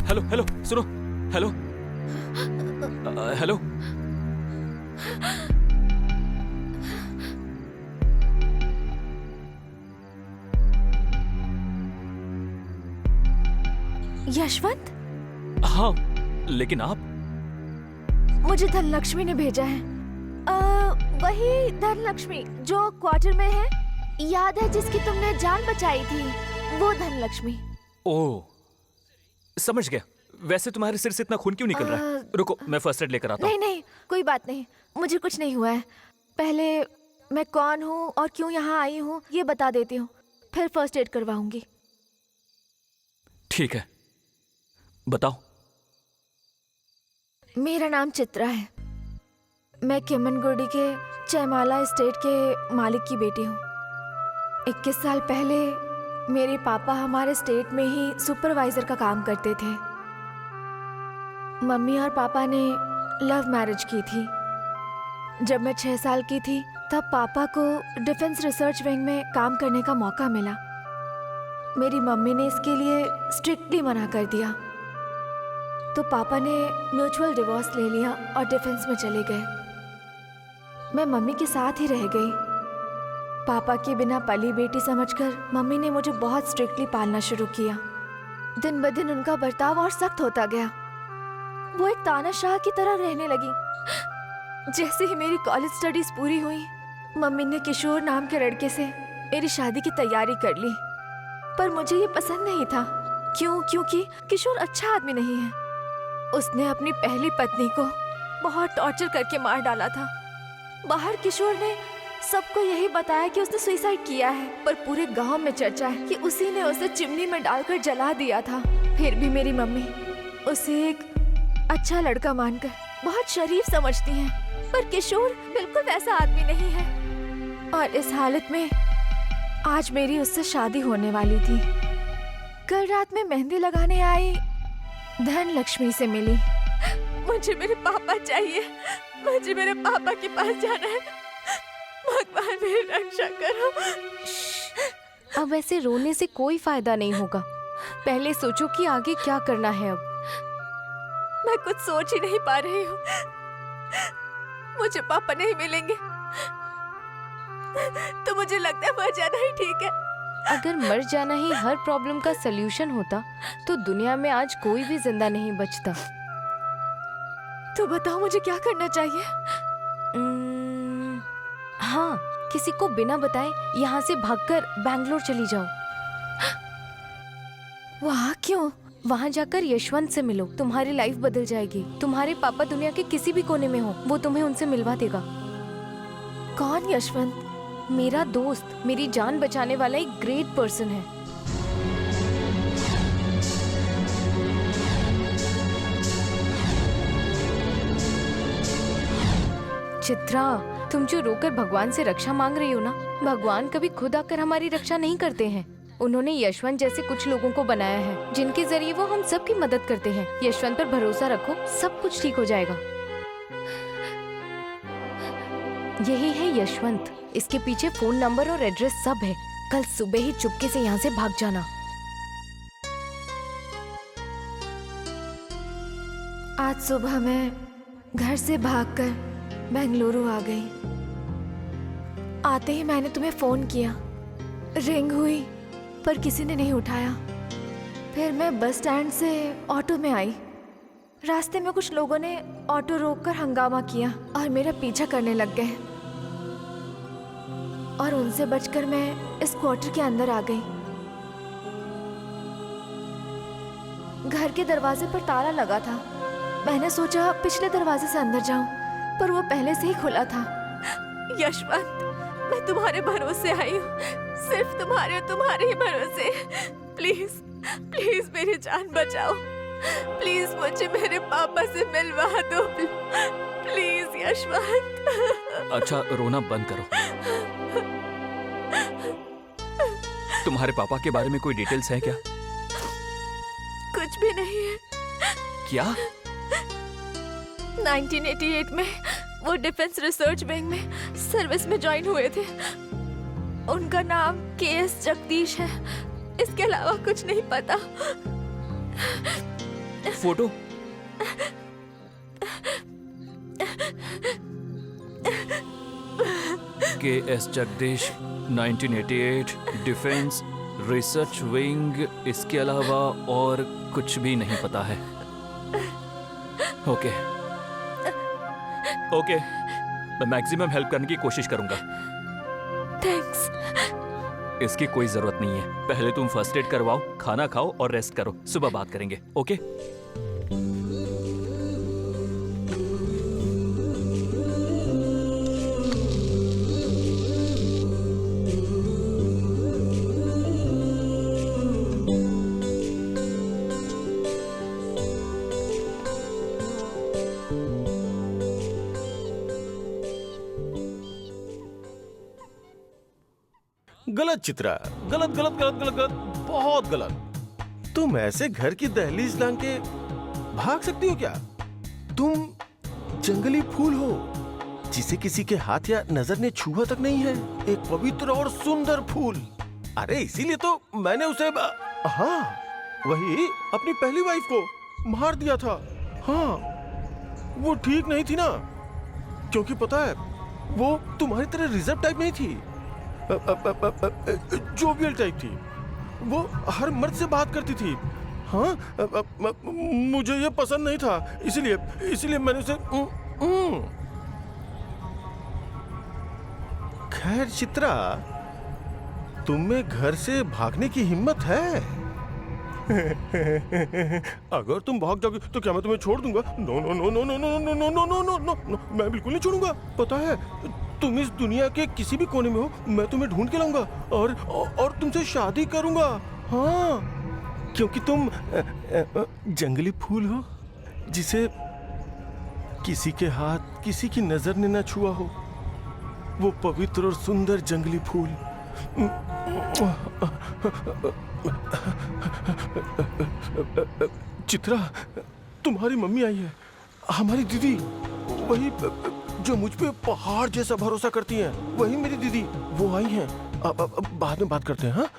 हेलो हेलो सुनो, हेलो हेलो। यशवंत, हाँ, लेकिन आप? मुझे धनलक्ष्मी ने भेजा है। वही धनलक्ष्मी जो क्वार्टर में है, याद है जिसकी तुमने जान बचाई थी, वो धनलक्ष्मी। ओह, समझ गया। वैसे तुम्हारे सिर से इतना खून क्यों निकल रहा है? रुको, मैं फर्स्ट एड लेकर आता हूँ। नहीं नहीं, कोई बात नहीं, मुझे कुछ नहीं हुआ है। पहले मैं कौन हूँ और क्यों यहाँ आई हूँ ये बता देती हूँ, फिर फर्स्ट एड करवाऊंगी। ठीक है, बताओ। मेरा नाम चित्रा है। मैं केम्मनगुडी के जयमाला एस्टेट के मालिक की बेटी हूँ। 21 साल पहले मेरे पापा हमारे स्टेट में ही सुपरवाइजर का काम करते थे। मम्मी और पापा ने लव मैरिज की थी। जब मैं 6 साल की थी तब पापा को डिफेंस रिसर्च विंग में काम करने का मौका मिला। मेरी मम्मी ने इसके लिए स्ट्रिक्टली मना कर दिया, तो पापा ने म्यूचुअल डिवोर्स ले लिया और डिफेंस में चले गए। मैं मम्मी के साथ ही रह गई। पापा के बिना पली बेटी समझकर मम्मी ने मुझे बहुत स्ट्रिक्टली पालना शुरू किया। दिन ब दिन उनका बर्ताव और सख्त होता गया। वो एक तानाशाह की तरह रहने लगी। जैसे ही मेरी कॉलेज स्टडीज पूरी हुई, मम्मी ने किशोर नाम के लड़के से मेरी शादी की तैयारी कर ली। पर मुझे ये पसंद नहीं था। क्योंकि किशोर अच्छा आदमी नहीं है। उसने अपनी पहली पत्नी को बहुत टॉर्चर करके मार डाला था। बाहर किशोर ने सबको यही बताया कि उसने सुसाइड किया है, पर पूरे गांव में चर्चा है कि उसी ने उसे चिमनी में डालकर जला दिया था। फिर भी मेरी मम्मी उसे एक अच्छा लड़का मानकर बहुत शरीफ समझती हैं, पर किशोर बिल्कुल वैसा आदमी नहीं है। और इस हालत में आज मेरी उससे शादी होने वाली थी। कल रात में मेहंदी लगाने आई धनलक्ष्मी से मिली। मुझे मेरे पापा चाहिए, मुझे मेरे पापा के पास जाना है। भगवान मेरी रक्षा करो। अब ऐसे रोने से कोई फायदा नहीं होगा। पहले सोचो कि आगे क्या करना है। अब मैं कुछ सोच ही नहीं पा रही हूँ। मुझे पापा नहीं मिलेंगे तो मुझे लगता है मर जाना ही ठीक है। अगर मर जाना ही हर प्रॉब्लम का सलूशन होता तो दुनिया में आज कोई भी जिंदा नहीं बचता। तो बताओ मुझे क्या करना चाहिए? हाँ, किसी को बिना बताए यहाँ से भागकर बैंगलोर चली जाओ। वहाँ क्यों? वहाँ जाकर यशवंत से मिलो, तुम्हारी लाइफ बदल जाएगी। तुम्हारे पापा दुनिया के किसी भी कोने में हो, वो तुम्हें उनसे मिलवा देगा। कौन यशवंत? मेरा दोस्त, मेरी जान बचाने वाला एक ग्रेट पर्सन है। चित्रा, तुम जो रोकर भगवान से रक्षा मांग रही हो ना, भगवान कभी खुद आकर हमारी रक्षा नहीं करते हैं। उन्होंने यशवंत जैसे कुछ लोगों को बनाया है जिनके जरिए वो हम सब की मदद करते हैं। यशवंत पर भरोसा रखो, सब कुछ ठीक हो जाएगा। यही है यशवंत, इसके पीछे फोन नंबर और एड्रेस सब है। कल सुबह ही चुपके से यहाँ से भाग जाना। आज सुबह मैं घर से भागकर बेंगलुरु आ गई। आते ही मैंने तुम्हें फोन किया, रिंग हुई पर किसी ने नहीं उठाया। फिर मैं बस स्टैंड से ऑटो में आई। रास्ते में कुछ लोगों ने ऑटो रोककर हंगामा किया और मेरा पीछा करने लग गए और उनसे बचकर मैं इस क्वार्टर के अंदर आ गई। घर के दरवाजे पर ताला लगा था। मैंने सोचा पिछले दरवाजे से अंदर जाऊं, पर वो पहले से ही खुला था। यशवंत, मैं तुम्हारे भरोसे आई हूँ, सिर्फ तुम्हारे और तुम्हारे ही भरोसे। प्लीज प्लीज मेरी जान बचाओ। प्लीज मुझे मेरे पापा से मिलवा दो। प्लीज यशवंत। अच्छा रोना बंद करो। तुम्हारे पापा के बारे में कोई डिटेल्स है क्या? कुछ भी नहीं है। क्या? 1988 में वो डिफेंस रिसर्च विंग में सर्विस में ज्वाइन हुए थे। उनका नाम KS जगदीश है, इसके अलावा कुछ नहीं पता। Photo? KS Jagdish, 1988, defence research wing, इसके अलावा और कुछ भी नहीं पता है। ओके ओके, मैं मैक्सिमम हेल्प करने की कोशिश करूंगा। थैंक्स। इसकी कोई जरूरत नहीं है। पहले तुम फर्स्ट एड करवाओ, खाना खाओ और रेस्ट करो। सुबह बात करेंगे, ओके? गलत चित्रा, गलत गलत गलत गलत गलत, बहुत गलत। तुम ऐसे घर की दहलीज लांग के भाग सकती हो क्या? तुम जंगली फूल हो जिसे किसी के हाथ या नजर ने छुआ तक नहीं है। एक पवित्र और सुंदर फूल। अरे इसीलिए तो मैंने उसे हाँ, वही अपनी पहली वाइफ को मार दिया था। हाँ, वो ठीक नहीं थी ना, क्योंकि पता है वो तुम्हारी तरह रिजर्व टाइप नहीं थी, जोवियल टाइप थी। वो हर मर्द से बात करती थी। हाँ, मुझे ये पसंद नहीं था, इसलिए मैंने उसे खैर चित्रा, तुम में घर से भागने की हिम्मत है। अगर तुम भाग जाओगे तो क्या मैं तुम्हें छोड़ दूंगा? No no no no no no no no no no no no, मैं बिल्कुल नहीं छोड़ूंगा। पता है तुम इस दुनिया के किसी भी कोने में हो, मैं तुम्हें ढूंढ के लाऊंगा और तुमसे शादी करूंगा। हाँ, क्योंकि तुम जंगली फूल हो जिसे किसी के हाथ, किसी की नजर ने न छुआ हो। वो पवित्र और सुंदर जंगली फूल। चित्रा, तुम्हारी मम्मी आई है, हमारी दीदी, वही जो मुझ पे पहाड़ जैसा भरोसा करती हैं, वही मेरी दीदी। वो आई हैं। अब बाद में बात करते हैं। हाँ,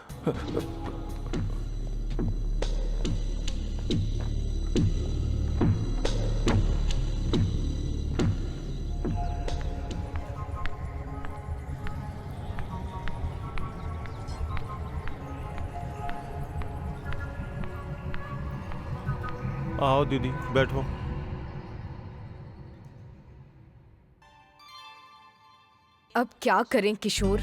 आओ दीदी, बैठो। अब क्या करें किशोर?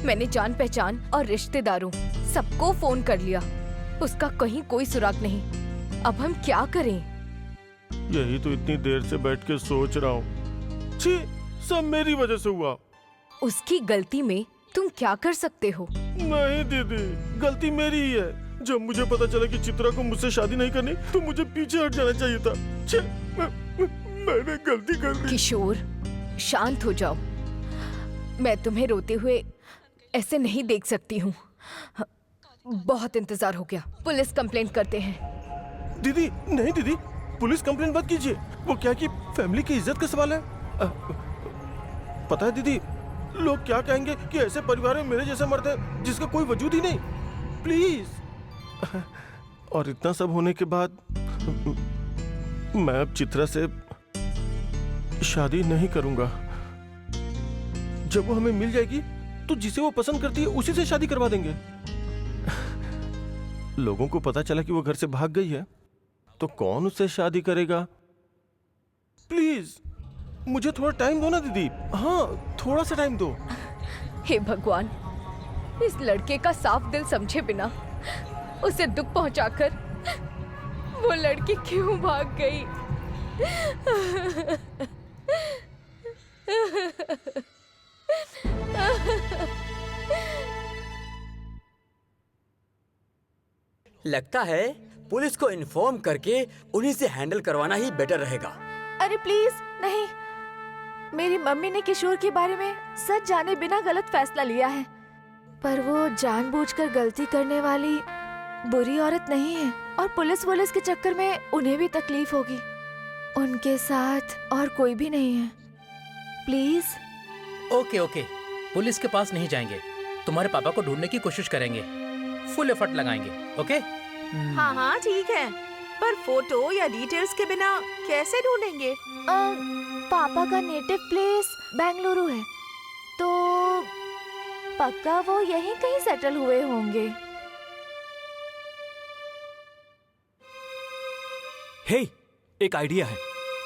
मैंने जान पहचान और रिश्तेदारों सबको फोन कर लिया, उसका कहीं कोई सुराग नहीं। अब हम क्या करें? यही तो इतनी देर से बैठ के सोच रहा हूँ। छी, सब मेरी वजह से हुआ। उसकी गलती में तुम क्या कर सकते हो? नहीं दीदी, गलती मेरी ही है। जब मुझे पता चला कि चित्रा को मुझसे शादी नहीं करनी, तो मुझे पीछे हट जाना चाहिए था। छे, मैंने गलती कर दी। किशोर, शांत हो जाओ। मैं तुम्हें रोते हुए ऐसे नहीं देख सकती हूँ। बहुत इंतजार हो गया, पुलिस कंप्लेंट करते हैं। दीदी नहीं दीदी, पुलिस कंप्लेंट मत कीजिए। वो क्या कि फैमिली की इज्जत का सवाल है। पता है दीदी, लोग क्या कहेंगे कि ऐसे परिवार में मेरे जैसा मर्द है जिसका कोई वजूद ही नहीं। प्लीज। और इतना सब होने के बाद मैं अब चित्रा से शादी नहीं करूंगा। जब वो हमें मिल जाएगी तो जिसे वो पसंद करती है उसी से शादी करवा देंगे। लोगों को पता चला कि वो घर से भाग गई है तो कौन उससे शादी करेगा? प्लीज मुझे थोड़ा टाइम दो ना दीदी। हाँ, थोड़ा सा टाइम दो। हे भगवान, इस लड़के का साफ दिल समझे बिना उसे दुख पहुंचाकर वो लड़की क्यों भाग गई? लगता है पुलिस को इन्फॉर्म करके उन्हीं से हैंडल करवाना ही बेटर रहेगा। अरे प्लीज नहीं, मेरी मम्मी ने किशोर के बारे में सच जाने बिना गलत फैसला लिया है। पर वो जानबूझकर गलती करने वाली बुरी औरत नहीं है और पुलिस के चक्कर में उन्हें भी तकलीफ होगी। उनके साथ और कोई भी नहीं है। प्लीज। ओके ओके, पुलिस के पास नहीं जाएंगे, तुम्हारे पापा को ढूंढने की कोशिश करेंगे, फुल एफर्ट लगाएंगे। ओके? हाँ हाँ ठीक है, पर फोटो या डिटेल्स के बिना कैसे ढूंढेंगे? पापा का नेटिव प्लेस बेंगलुरु है, तो पक्का वो यहीं कहीं सेटल हुए होंगे। हे, एक आइडिया है।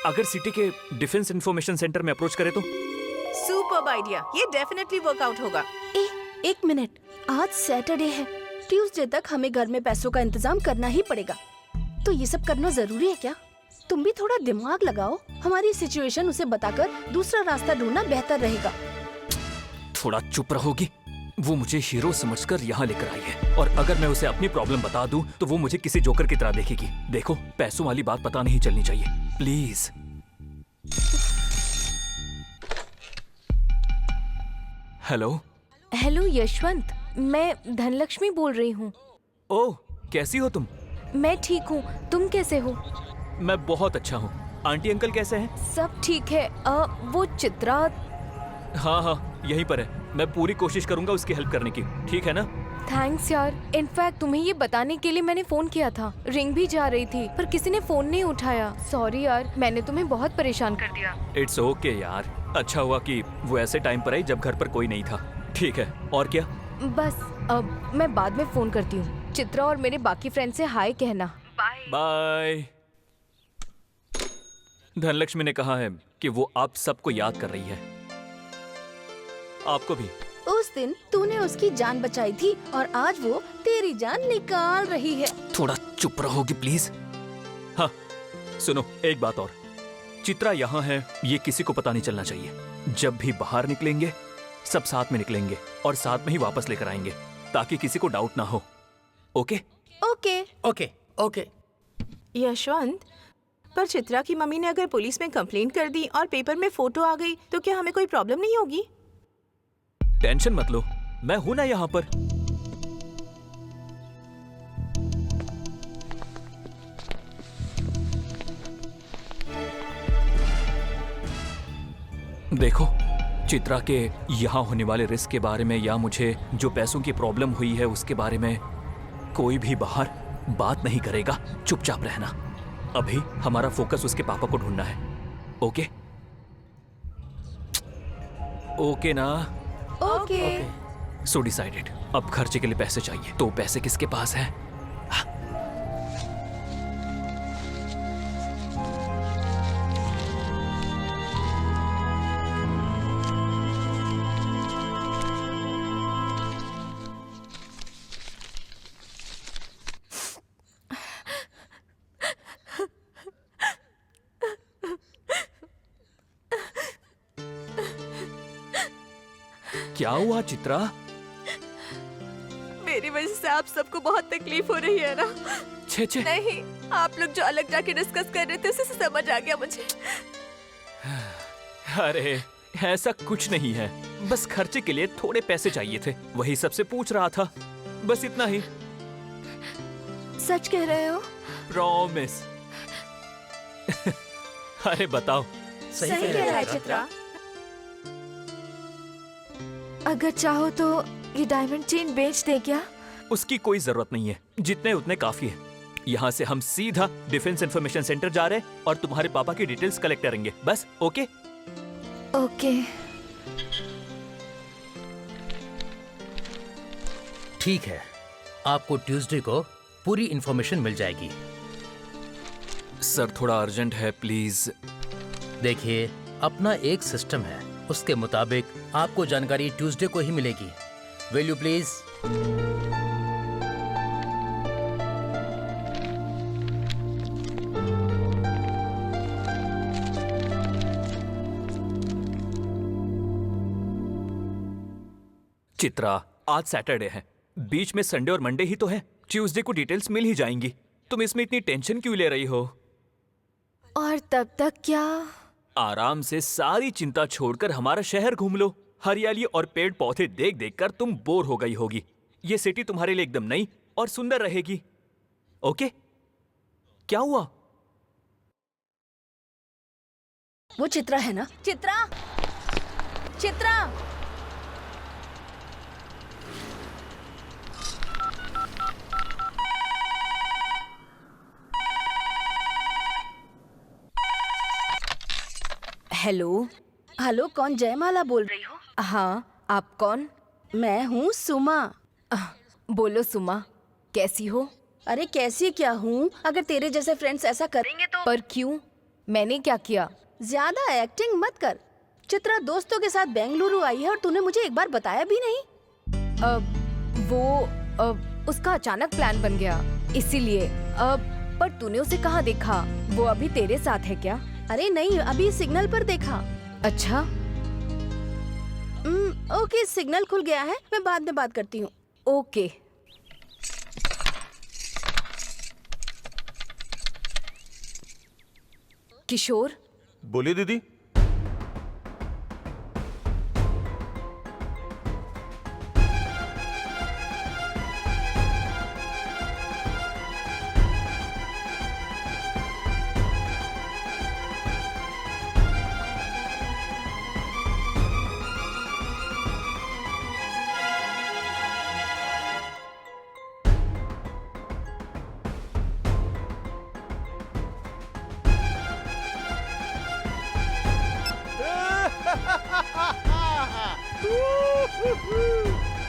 अगर सिटी के डिफेंस इंफॉर्मेशन सेंटर में अप्रोच करें तो? सुपर्ब आइडिया, ये डेफिनेटली वर्कआउट होगा। एक मिनट, आज सैटरडे है, ट्यूसडे तक हमें घर में पैसों का इंतजाम करना ही पड़ेगा। तो ये सब करना जरूरी है क्या? तुम भी थोड़ा दिमाग लगाओ। हमारी सिचुएशन उसे बताकर दूसरा रास्ता ढूंढना बेहतर रहेगा। थोड़ा चुप रहोगी? वो मुझे हीरो समझकर यहाँ लेकर आई है और अगर मैं उसे अपनी प्रॉब्लम बता दूं तो वो मुझे किसी जोकर की तरह देखेगी। देखो, पैसों वाली बात पता नहीं चलनी चाहिए, प्लीज। हेलो। हेलो यशवंत, मैं धनलक्ष्मी बोल रही हूँ। ओह, कैसी हो तुम? मैं ठीक हूँ, तुम कैसे हो? मैं बहुत अच्छा हूँ। आंटी अंकल कैसे हैं? सब ठीक है। वो चित्रा। हाँ हाँ, यहीं पर है। मैं पूरी कोशिश करूंगा उसकी हेल्प करने की, ठीक है ना? थैंक्स यार। इनफैक्ट तुम्हें ये बताने के लिए मैंने फोन किया था, रिंग भी जा रही थी पर किसी ने फोन नहीं उठाया। सॉरी यार, मैंने तुम्हें बहुत परेशान कर दिया। इट्स ओके यार, अच्छा हुआ कि वो ऐसे टाइम पर आई जब घर पर कोई नहीं था। ठीक है, और क्या? बस अब मैं बाद में फोन करती हूँ। चित्रा और मेरे बाकी फ्रेंड से हाय कहना। बाय। धनलक्ष्मी ने कहा है कि वो आप सबको याद कर रही है, आपको भी। उस दिन तूने उसकी जान बचाई थी और आज वो तेरी जान निकाल रही है। थोड़ा चुप रहोगी प्लीज? हाँ सुनो, एक बात और। चित्रा यहाँ है ये किसी को पता नहीं चलना चाहिए। जब भी बाहर निकलेंगे सब साथ में निकलेंगे और साथ में ही वापस लेकर आएंगे ताकि किसी को डाउट ना हो। Okay? Okay okay okay. Yashwant, पर चित्रा की मम्मी ने अगर पुलिस में कंप्लेंट कर दी और पेपर में फोटो आ गई तो क्या हमें कोई प्रॉब्लम नहीं होगी? टेंशन मत लो, मैं हूं ना यहाँ पर। देखो, चित्रा के यहाँ होने वाले रिस्क के बारे में या मुझे जो पैसों की प्रॉब्लम हुई है उसके बारे में कोई भी बाहर बात नहीं करेगा। चुपचाप रहना। अभी हमारा फोकस उसके पापा को ढूंढना है। ओके? ओके ना? ओके। सो डिसाइडेड। अब खर्चे के लिए पैसे चाहिए, तो पैसे किसके पास है? क्या हुआ चित्रा? मेरी वजह से आप सबको बहुत तकलीफ हो रही है ना? छे छे। नहीं, आप लोग जो अलग जाके डिस्कस कर रहे थे उसी से समझ आ गया मुझे। अरे ऐसा कुछ नहीं है, बस खर्चे के लिए थोड़े पैसे चाहिए थे, वही सबसे पूछ रहा था, बस इतना ही। सच कह रहे हो? प्रॉमिस। अरे बताओ। सही कह रहा है चित्रा। अगर चाहो तो ये डायमंड चेन बेच दे क्या? उसकी कोई जरूरत नहीं है, जितने उतने काफी है। यहाँ से हम सीधा डिफेंस इंफॉर्मेशन सेंटर जा रहे हैं और तुम्हारे पापा की डिटेल्स कलेक्ट करेंगे, बस। ओके? ओके। ठीक है, आपको ट्यूसडे को पूरी इंफॉर्मेशन मिल जाएगी। सर थोड़ा अर्जेंट है, प्लीज। देखिए, अपना एक सिस्टम है, उसके मुताबिक आपको जानकारी ट्यूसडे को ही मिलेगी। Will you please? चित्रा, आज सैटरडे है, बीच में संडे और मंडे ही तो है। ट्यूसडे को डिटेल्स मिल ही जाएंगी। तुम इसमें इतनी टेंशन क्यों ले रही हो? और तब तक क्या? आराम से सारी चिंता छोड़कर हमारा शहर घूम लो। हरियाली और पेड़ पौधे देख देख कर तुम बोर हो गई होगी। ये सिटी तुम्हारे लिए एकदम नई और सुंदर रहेगी। ओके? क्या हुआ? वो चित्रा है ना? चित्रा, चित्रा। हेलो। हेलो, कौन? जयमाला बोल रही हो? हाँ, आप कौन? मैं हूँ सुमा। बोलो सुमा, कैसी हो? अरे कैसी क्या हूँ, अगर तेरे जैसे फ्रेंड्स ऐसा करेंगे तो। पर क्यों? मैंने क्या किया? ज्यादा एक्टिंग मत कर। चित्रा दोस्तों के साथ बेंगलुरु आई है और तूने मुझे एक बार बताया भी नहीं। उसका अचानक प्लान बन गया, इसीलिए। पर तूने उसे कहाँ देखा? वो अभी तेरे साथ है क्या? अरे नहीं, अभी सिग्नल पर देखा। अच्छा। ओके, सिग्नल खुल गया है, मैं बाद में बात करती हूँ। ओके। किशोर। बोलिए दीदी।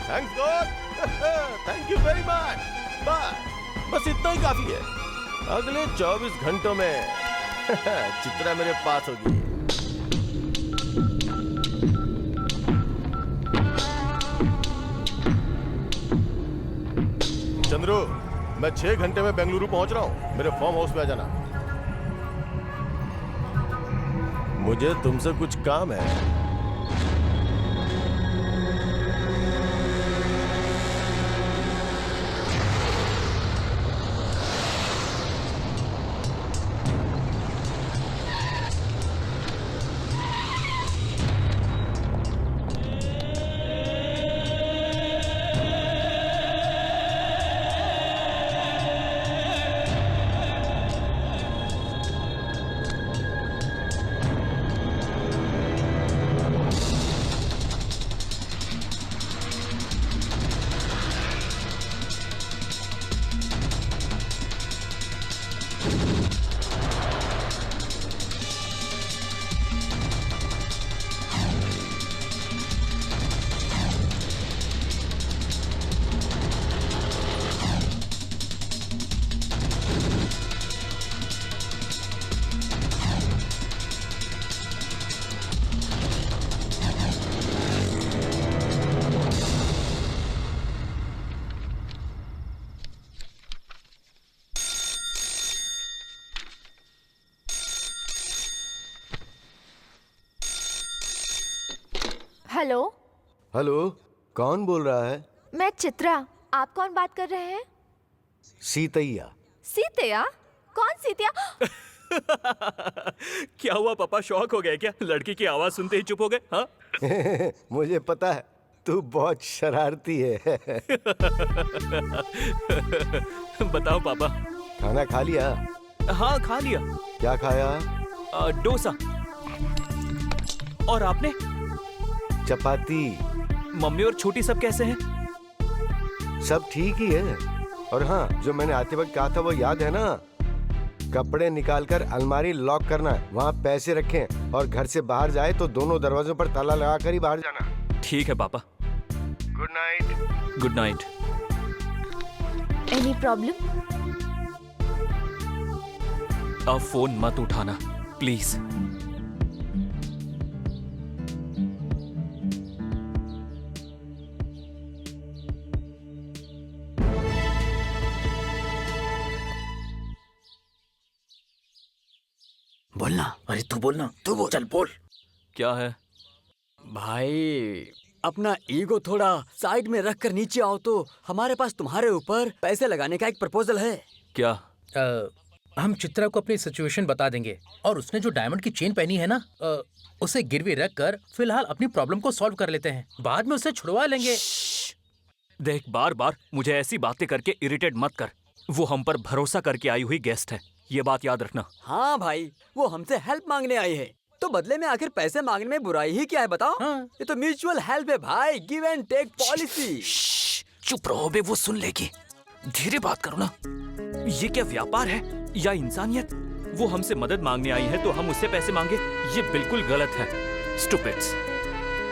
Thanks God. Thank you very much. बस इतना ही काफी है। अगले 24 घंटों में चित्रा मेरे पास होगी। चंद्रू, मैं 6 घंटे में बेंगलुरु पहुंच रहा हूं। मेरे फार्म हाउस पे आ जाना। मुझे तुमसे कुछ काम है। हेलो। हेलो, कौन बोल रहा है? मैं चित्रा। आप कौन बात कर रहे हैं? सीतैया। सीतैया? कौन सीतैया? क्या हुआ पापा, शॉक हो गए क्या? लड़की की आवाज सुनते ही चुप हो गए? हाँ मुझे पता है तू बहुत शरारती है। बताओ पापा। खाना खा लिया? हाँ खा लिया। क्या खाया? डोसा। और आपने? चपाती। मम्मी और छोटी सब कैसे हैं? सब ठीक ही है। और हाँ, जो मैंने आते वक्त कहा था वो याद है ना? कपड़े निकालकर अलमारी लॉक करना, वहाँ पैसे रखें और घर से बाहर जाए तो दोनों दरवाजों पर ताला लगाकर ही बाहर जाना। ठीक है पापा। Good night. Good night. Any problem? अब फोन मत उठाना प्लीज। बोलना। अरे तू बोलना, तू बोल, चल बोल। क्या है भाई, अपना ईगो थोड़ा साइड में रख कर नीचे आओ तो हमारे पास तुम्हारे ऊपर पैसे लगाने का एक प्रपोजल है। क्या? हम चित्रा को अपनी सिचुएशन बता देंगे और उसने जो डायमंड की चेन पहनी है ना, उसे गिरवी रख कर फिलहाल अपनी प्रॉब्लम को सॉल्व कर लेते हैं, बाद में उसे छुड़वा लेंगे। देख, बार बार मुझे ऐसी बातें करके इरिटेट मत कर। वो हम पर भरोसा करके आई हुई गेस्ट है, ये बात याद रखना। हाँ भाई, वो हमसे हेल्प मांगने आई है तो बदले में आखिर पैसे मांगने में बुराई ही क्या है बताओ? हाँ। ये तो म्यूचुअल हेल्प है भाई, गिव एंड टेक पॉलिसी। चुप रहो बे, वो सुन लेगी। धीरे बात करो ना। ये क्या व्यापार है या इंसानियत? वो हमसे मदद मांगने आई है तो हम उससे पैसे मांगे, ये बिल्कुल गलत है। स्टूपिड्स।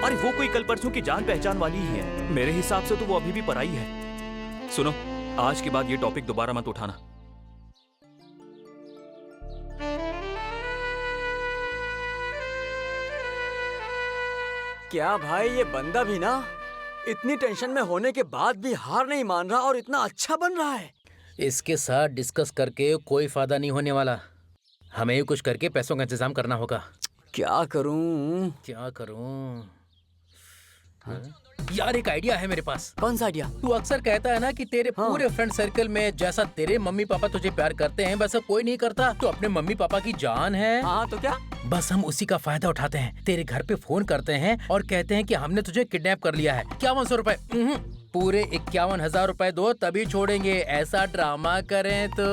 अरे वो कोई कल परसों की जान पहचान वाली ही है, मेरे हिसाब से तो वो अभी भी पराई है। सुनो, आज के बाद ये टॉपिक दोबारा मत उठाना। क्या भाई, ये बंदा भी ना इतनी टेंशन में होने के बाद भी हार नहीं मान रहा और इतना अच्छा बन रहा है। इसके साथ डिस्कस करके कोई फायदा नहीं होने वाला, हमें ही कुछ करके पैसों का इंतजाम करना होगा। क्या करूं? क्या करूं? यार एक आइडिया है मेरे पास। कौन सा आइडिया? तू अक्सर कहता है ना कि तेरे पूरे फ्रेंड सर्कल में जैसा तेरे मम्मी पापा तुझे प्यार करते हैं वैसा कोई नहीं करता, तो अपने मम्मी पापा की जान है। हाँ तो क्या? बस हम उसी का फायदा उठाते हैं, तेरे घर पे फोन करते हैं और कहते हैं कि हमने तुझे किडनैप कर लिया है। 5100 रुपए, पूरे 51,000 रुपए दो तभी छोड़ेंगे। ऐसा ड्रामा करें तो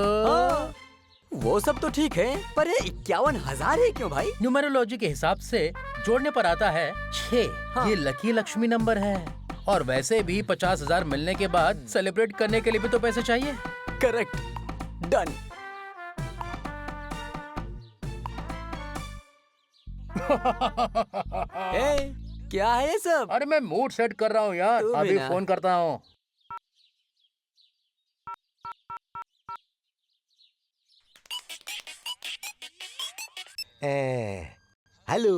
वो सब तो ठीक है, पर ये 51,000 है क्यों भाई? न्यूमरोलॉजी के हिसाब से जोड़ने पर आता है 6। हाँ। ये लकी लक्ष्मी नंबर है और वैसे भी 50,000 मिलने के बाद सेलिब्रेट करने के लिए भी तो पैसे चाहिए। Correct, done. क्या है ये सब? अरे मैं मूड सेट कर रहा हूँ यार, तू भी अभी ना। फोन करता हूँ। हेलो।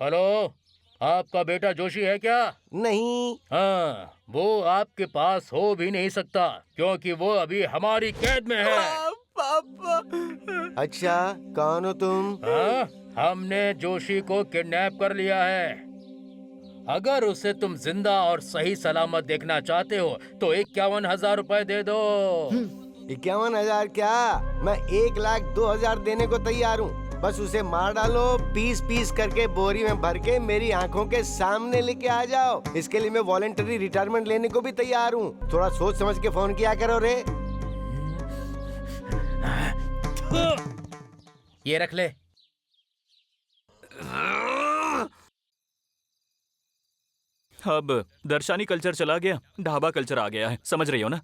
हेलो, आपका बेटा जोशी है क्या? नहीं। हाँ, वो आपके पास हो भी नहीं सकता क्योंकि वो अभी हमारी कैद में है। पापा। अच्छा, कौन हो तुम? हाँ, हमने जोशी को किडनैप कर लिया है। अगर उसे तुम जिंदा और सही सलामत देखना चाहते हो तो 51,000 रुपए दे दो। 51,000 क्या? मैं 1,02,000 देने को तैयार हूँ। बस उसे मार डालो, पीस पीस करके बोरी में भर के मेरी आंखों के सामने लेके आ जाओ। इसके लिए मैं वॉलंटरी रिटायरमेंट लेने को भी तैयार हूँ। थोड़ा सोच समझ के फोन किया करो रे। ये रख ले। अब दर्शानी कल्चर चला गया, ढाबा कल्चर आ गया है, समझ रही हो ना?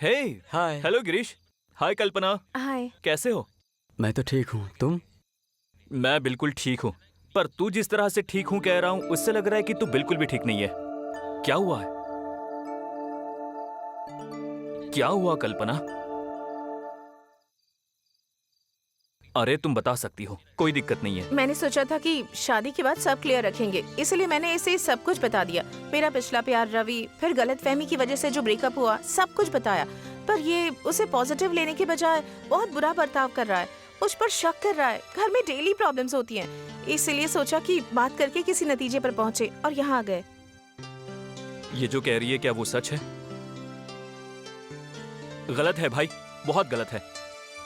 हे, हाय। हेलो गिरीश। हाय कल्पना। हाय। कैसे हो? मैं तो ठीक हूँ, तुम? मैं बिल्कुल ठीक हूँ, पर तू जिस तरह से ठीक हूँ कह रहा हूँ उससे लग रहा है कि तू बिल्कुल भी ठीक नहीं है। क्या हुआ है? क्या हुआ कल्पना? अरे तुम बता सकती हो, कोई दिक्कत नहीं है। मैंने सोचा था कि शादी के बाद सब क्लियर रखेंगे, इसलिए मैंने इसे सब कुछ बता दिया। मेरा पिछला प्यार, रवि, फिर गलतफहमी की वजह से जो ब्रेकअप हुआ, सब कुछ बताया। पर ये उसे पॉजिटिव लेने के बजाय बहुत बुरा बर्ताव कर रहा है, मुझ पर शक कर रहा है। घर में डेली प्रॉब्लम्स होती हैं, इसलिए सोचा कि बात करके किसी नतीजे पर पहुंचे और यहाँ आ गए। ये जो कह रही है क्या वो सच है? गलत है भाई, बहुत गलत है।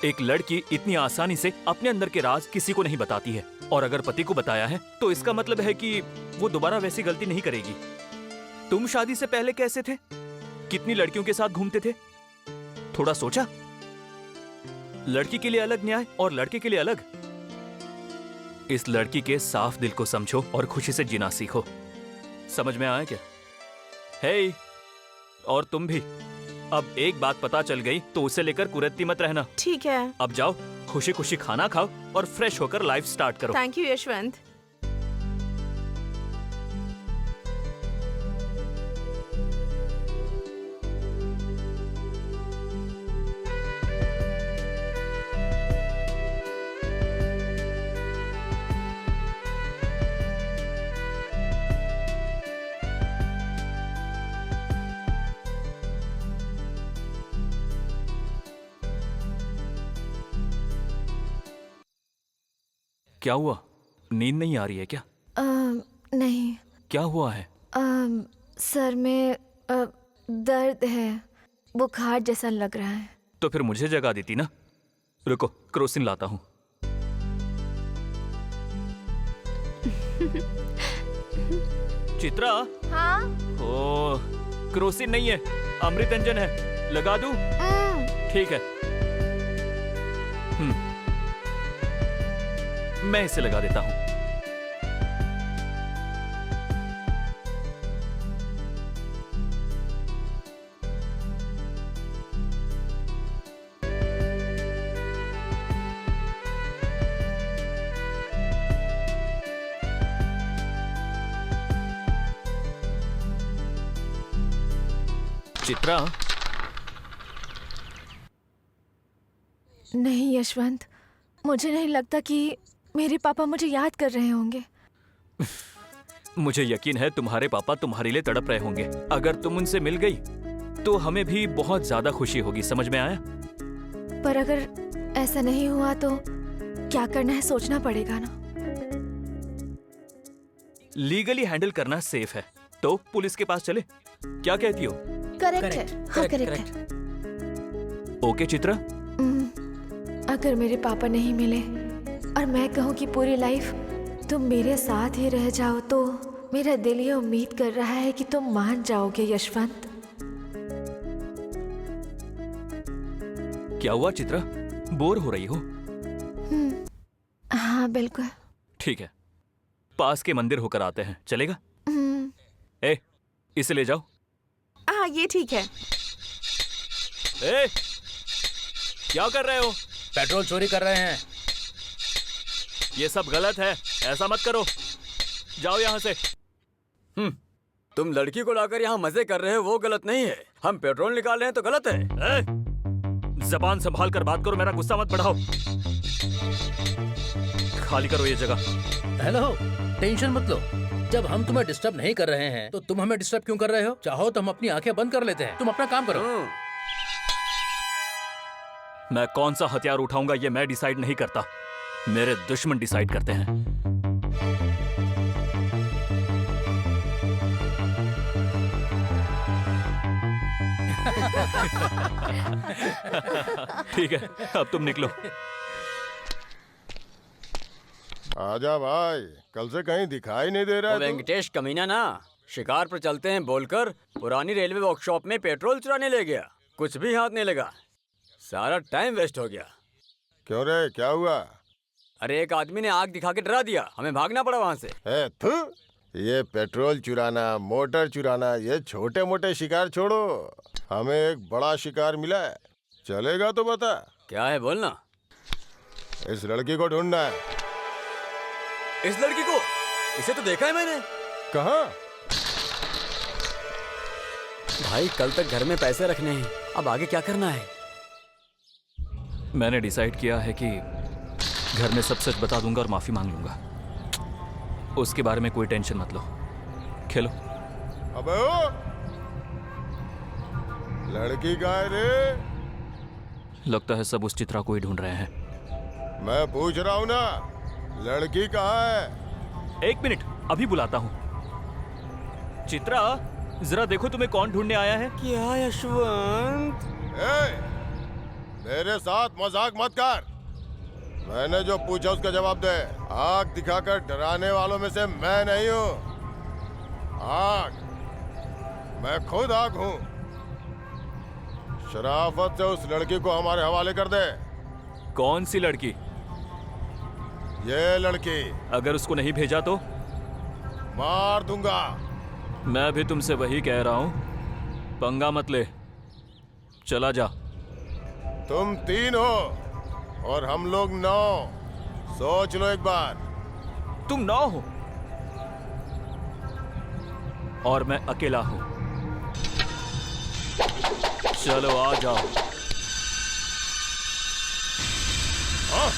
एक लड़की इतनी आसानी से अपने अंदर के राज किसी को नहीं बताती है, और अगर पति को बताया है तो इसका मतलब है कि वो दोबारा वैसी गलती नहीं करेगी। तुम शादी से पहले कैसे थे? कितनी लड़कियों के साथ घूमते थे? थोड़ा सोचा? लड़की के लिए अलग न्याय और लड़के के लिए अलग। इस लड़की के साफ दिल को समझो और खुशी से जीना सीखो। समझ में आया क्या? हे, और तुम भी, अब एक बात पता चल गई तो उसे लेकर कुरेदती मत रहना। ठीक है। अब जाओ, खुशी खुशी खाना खाओ और फ्रेश होकर लाइफ स्टार्ट करो। Thank you Yashwant. क्या हुआ? नींद नहीं आ रही है क्या? नहीं। क्या हुआ है? सर में दर्द है, बुखार जैसा लग रहा है। तो फिर मुझे जगा देती ना। रुको, क्रोसिन लाता हूँ। चित्रा। हाँ? ओ, क्रोसिन नहीं है, अमृतंजन है। लगा दूं? ठीक है। मैं इसे लगा देता हूं। चित्रा। नहीं यशवंत, मुझे नहीं लगता कि मेरे पापा मुझे याद कर रहे होंगे। मुझे यकीन है तुम्हारे पापा तुम्हारे लिए तड़प रहे होंगे। अगर तुम उनसे मिल गई तो हमें भी बहुत ज्यादा खुशी होगी। समझ में आया? पर अगर ऐसा नहीं हुआ तो क्या करना है सोचना पड़ेगा ना। लीगली हैंडल करना सेफ है, तो पुलिस के पास चले। क्या कहती हो? करेक्ट है। हाँ, करेक्ट है। ओके चित्रा। अगर मेरे पापा नहीं मिले और मैं कहूँ कि पूरी लाइफ तुम मेरे साथ ही रह जाओ, तो मेरा दिल ये उम्मीद कर रहा है कि तुम मान जाओगे यशवंत। क्या हुआ चित्रा? बोर हो रही हो? हाँ बिल्कुल। ठीक है, पास के मंदिर होकर आते हैं, चलेगा? ए, इसे ले जाओ। हाँ ये ठीक है। ए, क्या कर रहे हो? पेट्रोल चोरी कर रहे हैं। ये सब गलत है, ऐसा मत करो। जाओ यहाँ से। तुम लड़की को लाकर यहाँ मजे कर रहे हो, वो गलत नहीं है। हम पेट्रोल निकाल रहे हैं तो गलत है। ए, जबान संभाल कर बात करो, मेरा गुस्सा मत बढ़ाओ। खाली करो ये जगह। हेलो, टेंशन मत लो। जब हम तुम्हें डिस्टर्ब नहीं कर रहे हैं तो तुम हमें डिस्टर्ब क्यों कर रहे हो? चाहो तो हम अपनी आंखें बंद कर लेते हैं, तुम अपना काम करो। मैं कौन सा हथियार उठाऊंगा ये मैं डिसाइड नहीं करता, मेरे दुश्मन डिसाइड करते हैं। ठीक है, अब तुम निकलो। आजा भाई, कल से कहीं दिखाई नहीं दे रहा है। वेंकटेश कमीना ना शिकार पर चलते हैं बोलकर पुरानी रेलवे वर्कशॉप में पेट्रोल चुराने ले गया। कुछ भी हाथ नहीं लगा, सारा टाइम वेस्ट हो गया। क्यों रे, क्या हुआ? अरे एक आदमी ने आग दिखा के डरा दिया, हमें भागना पड़ा वहाँ से। थू, ये पेट्रोल चुराना, मोटर चुराना, ये छोटे मोटे शिकार छोड़ो, हमें एक बड़ा शिकार मिला है। चलेगा तो बता। क्या है बोलना। इस लड़की को ढूंढना है। इस लड़की को? इसे तो देखा है मैंने। कहाँ? भाई कल तक घर में पैसे रखने हैं, अब आगे क्या करना है? मैंने डिसाइड किया है कि घर में सब सच बता दूंगा और माफी मांग लूंगा। उसके बारे में कोई टेंशन मत लो, खेलो। अबे ओ! लड़की कहाँ है रे? लगता है सब उस चित्रा को ही ढूंढ रहे हैं। मैं पूछ रहा हूँ ना, लड़की कहाँ है? एक मिनट, अभी बुलाता हूँ। चित्रा, जरा देखो तुम्हें कौन ढूंढने आया है। क्या यशवंत? मेरे साथ मजाक मत कर। मैंने जो पूछा उसका जवाब दे। आग दिखाकर डराने वालों में से मैं नहीं हूँ। आग, मैं खुद आग हूँ। शराफत से उस लड़की को हमारे हवाले कर दे। कौन सी लड़की? ये लड़की। अगर उसको नहीं भेजा तो मार दूंगा। मैं भी तुमसे वही कह रहा हूं, पंगा मत ले, चला जा। तुम 3 हो और हम लोग 9। सोच लो एक बार। तुम 9 हो और मैं अकेला हूं। चलो आ जाओ। हाँ?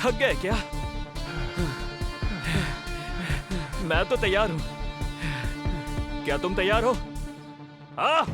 थक गए क्या? मैं तो तैयार हूं। क्या तुम तैयार हो? हाँ?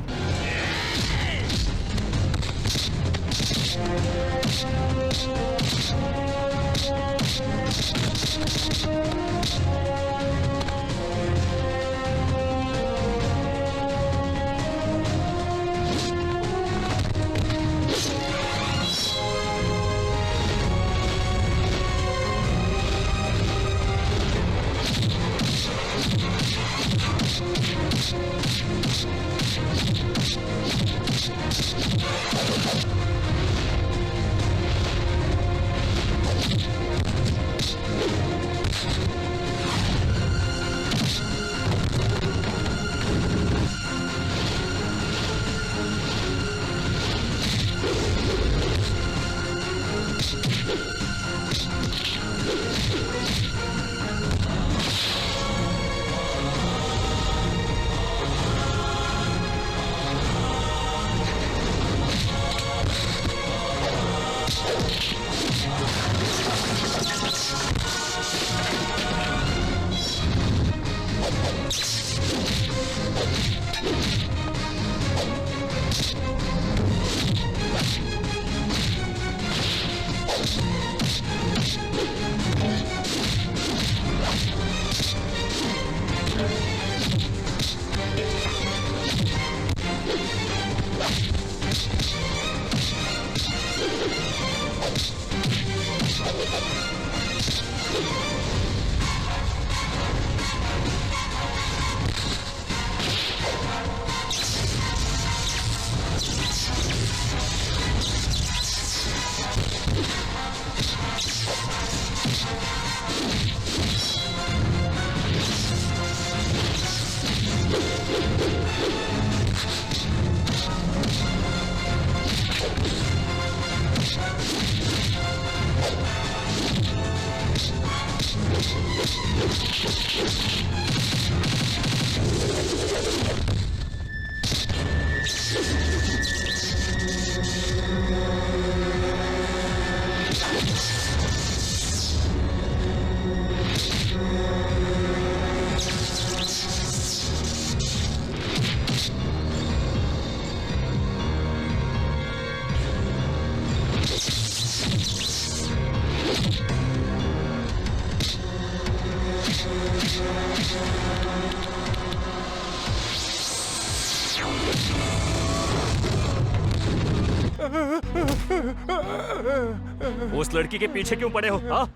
उस लड़की के पीछे क्यों पड़े हो? हाँ?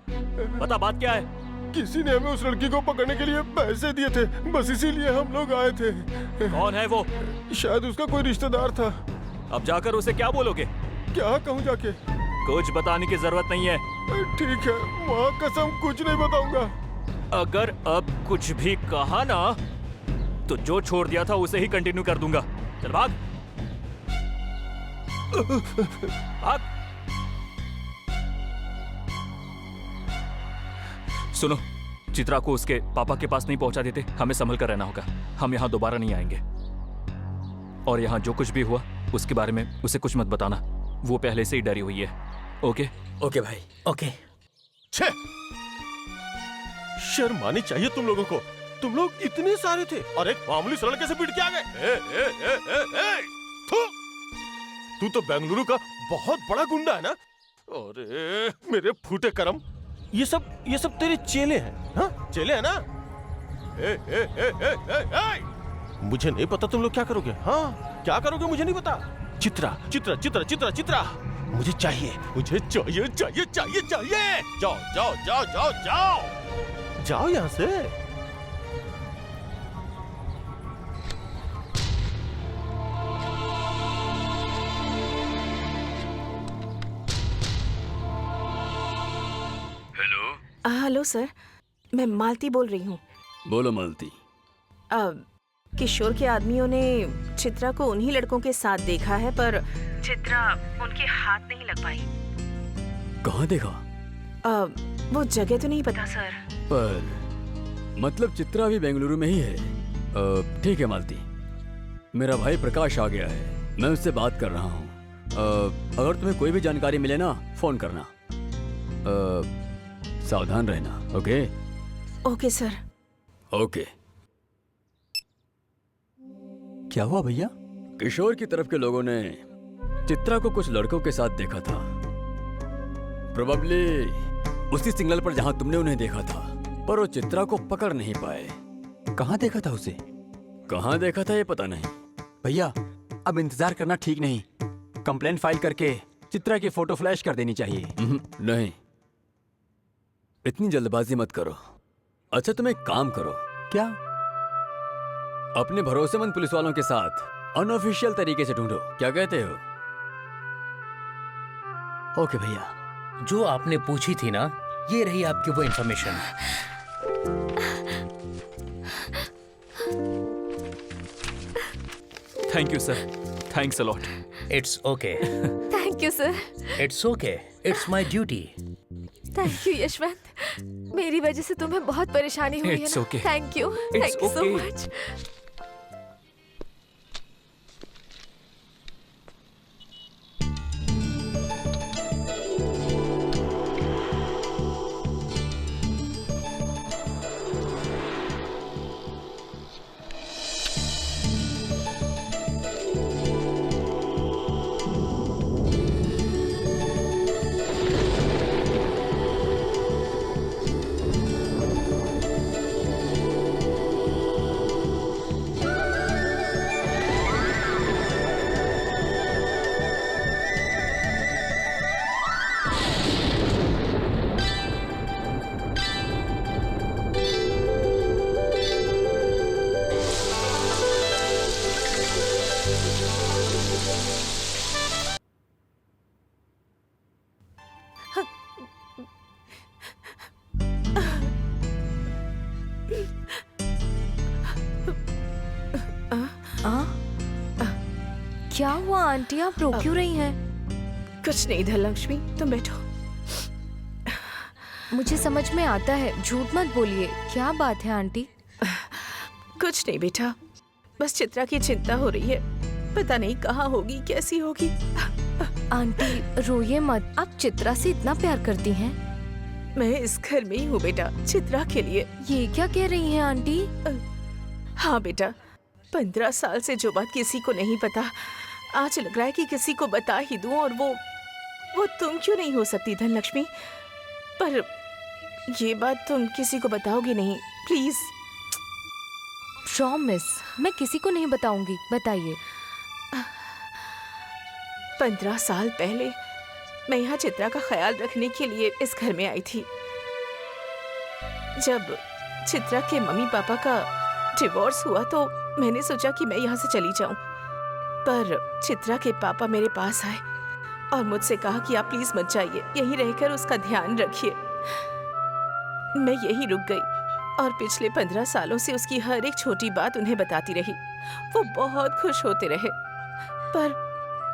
बता बात क्या है? किसी ने हमें उस लड़की को पकड़ने के लिए पैसे दिए थे, बस इसीलिए हम लोग आए थे। कौन है वो? शायद उसका कोई रिश्तेदार था। अब जाकर उसे क्या बोलोगे? क्या कहूँ जाके? कुछ बताने की जरूरत नहीं है। ठीक है, माँ कसम कुछ नहीं बताऊंगा। अगर अब कुछ भी कहा ना तो जो छोड़ दिया था उसे ही कंटिन्यू कर दूंगा। चल भाग। भाग। सुनो, चित्रा को उसके पापा के पास नहीं पहुंचा देते, हमें संभल कर रहना होगा। हम यहाँ दोबारा नहीं आएंगे। और यहाँ जो कुछ भी हुआ उसके बारे में उसे कुछ मत बताना, वो पहले से ही डरी हुई है। ओके? ओके भाई। ओके। छे, शर्म आनी चाहिए तुम लोगों को। तुम लोग इतने सारे थे और एक मामूली सा लड़के से पीट के आ गए। तू तो बेंगलुरु का बहुत बड़ा गुंडा है ना? अरे मेरे फूटे करम, ये सब तेरे चेले हैं? हाँ, चेले हैं ना? मुझे नहीं पता तुम लोग क्या करोगे। हाँ, क्या करोगे मुझे नहीं पता। चित्रा चित्रा चित्रा चित्रा चित्रा मुझे चाहिए, मुझे चाहिए चाहिए चाहिए चाहिए। जाओ जाओ जाओ जाओ जाओ जाओ यहाँ से। हेलो सर, मैं मालती बोल रही हूँ। बोलो मालती। किशोर के आदमियों ने चित्रा को उन्हीं लड़कों के साथ देखा है, पर चित्रा उनके हाथ नहीं लग पाई। कहाँ देखा? वो जगह तो नहीं पता सर। पर मतलब चित्रा भी बेंगलुरु में ही है। ठीक है मालती, मेरा भाई प्रकाश आ गया है, मैं उससे बात कर रहा हूँ। अगर तुम्हें कोई भी जानकारी मिले ना, फोन करना। सावधान रहना। ओके? Okay sir. ओके। क्या हुआ भैया? किशोर की तरफ के लोगों ने चित्रा को कुछ लड़कों के साथ देखा था, प्रोबेबली उसी सिग्नल पर जहां तुमने उन्हें देखा था, पर वो चित्रा को पकड़ नहीं पाए। कहाँ देखा था उसे? कहां देखा था ये पता नहीं। भैया अब इंतजार करना ठीक नहीं, कंप्लेंट फाइल करके चित्रा की फोटो फ्लैश कर देनी चाहिए। नहीं, इतनी जल्दबाजी मत करो। अच्छा तुम एक काम करो। क्या? अपने भरोसेमंद पुलिस वालों के साथ अनऑफिशियल तरीके से ढूंढो, क्या कहते हो? ओके भैया। जो आपने पूछी थी ना, ये रही आपकी वो information. Thank you sir, thanks a lot. It's okay. Thank you sir. It's okay, it's my duty. Thank you Yashwant, मेरी वजह से तुम्हें बहुत परेशानी हुई है It's ना? okay. Thank you It's so okay. Much. क्या हुआ आंटी, आप रो क्यों रही हैं? कुछ नहीं धनलक्ष्मी, तुम बैठो। मुझे समझ में आता है, झूठ मत बोलिए। क्या बात है आंटी? कुछ नहीं बेटा, बस चित्रा की चिंता हो रही है। पता नहीं कहाँ होगी, कैसी होगी। आंटी रोइए मत, आप चित्रा से इतना प्यार करती हैं। मैं इस घर में ही हूँ बेटा, चित्रा के लिए। ये क्या कह रही हैं आंटी? हाँ बेटा, 15 साल से जो बात किसी को नहीं पता, आज लग रहा है कि किसी को बता ही दूं। और वो तुम क्यों नहीं हो सकती धनलक्ष्मी? पर ये बात तुम किसी को बताओगी नहीं, प्लीज? प्रॉमिस, मैं किसी को नहीं बताऊंगी। बताइए। 15 साल पहले मैं यहाँ चित्रा का ख्याल रखने के लिए इस घर में आई थी। जब चित्रा के मम्मी पापा का डिवोर्स हुआ तो मैंने सोचा कि मैं यहाँ से चली जाऊं, पर चित्रा के पापा मेरे पास आए और मुझसे कहा कि आप प्लीज मत जाइए, यहीं रहकर उसका ध्यान रखिए। मैं यहीं रुक गई और पिछले 15 सालों से उसकी हर एक छोटी बात उन्हें बताती रही। वो बहुत खुश होते रहे, पर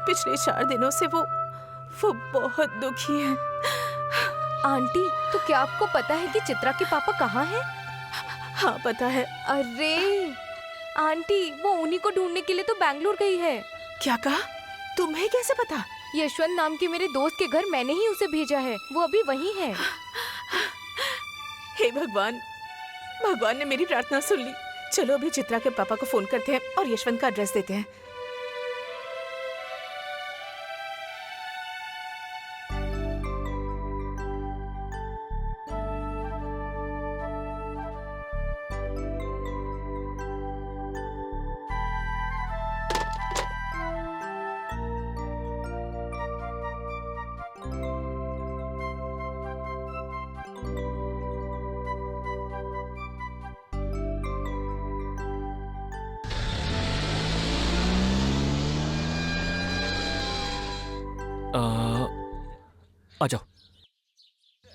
पिछले 4 दिनों से वो बहुत दुखी है। आंटी, तो क्या आपको पता है कि चित्रा के पापा कहाँ हैं? हाँ पता है। अरे आंटी, वो उन्हीं को ढूंढने के लिए तो बैंगलोर गई है। क्या कहा? तुम्हें कैसे पता? यशवंत नाम के मेरे दोस्त के घर मैंने ही उसे भेजा है, वो अभी वहीं है। हे भगवान, भगवान ने मेरी प्रार्थना सुन ली। चलो अभी चित्रा के पापा को फोन करते हैं और यशवंत का एड्रेस देते हैं। आ जाओ।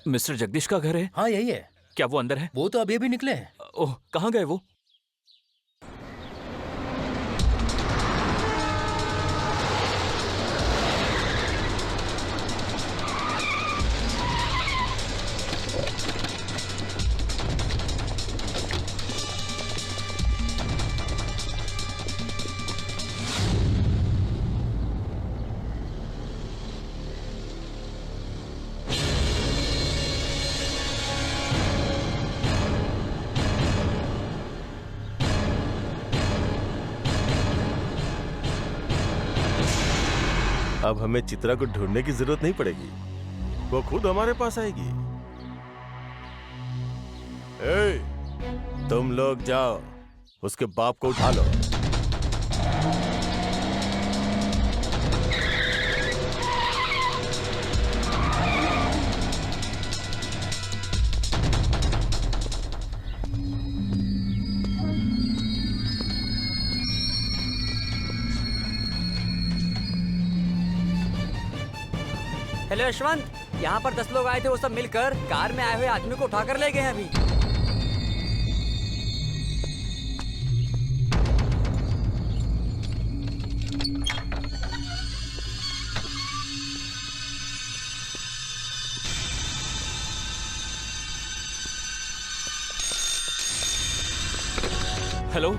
मिस्टर जगदीश का घर है? हाँ यही है। क्या वो अंदर है? वो तो अभी अभी निकले हैं। ओह, कहाँ गए वो? अब हमें चित्रा को ढूंढने की जरूरत नहीं पड़ेगी, वो खुद हमारे पास आएगी। तुम लोग जाओ, उसके बाप को उठा लो। हेलो यशवंत, यहाँ पर 10 लोग आए थे, वो सब मिलकर कार में आए हुए आदमी को उठाकर ले गए हैं अभी। हेलो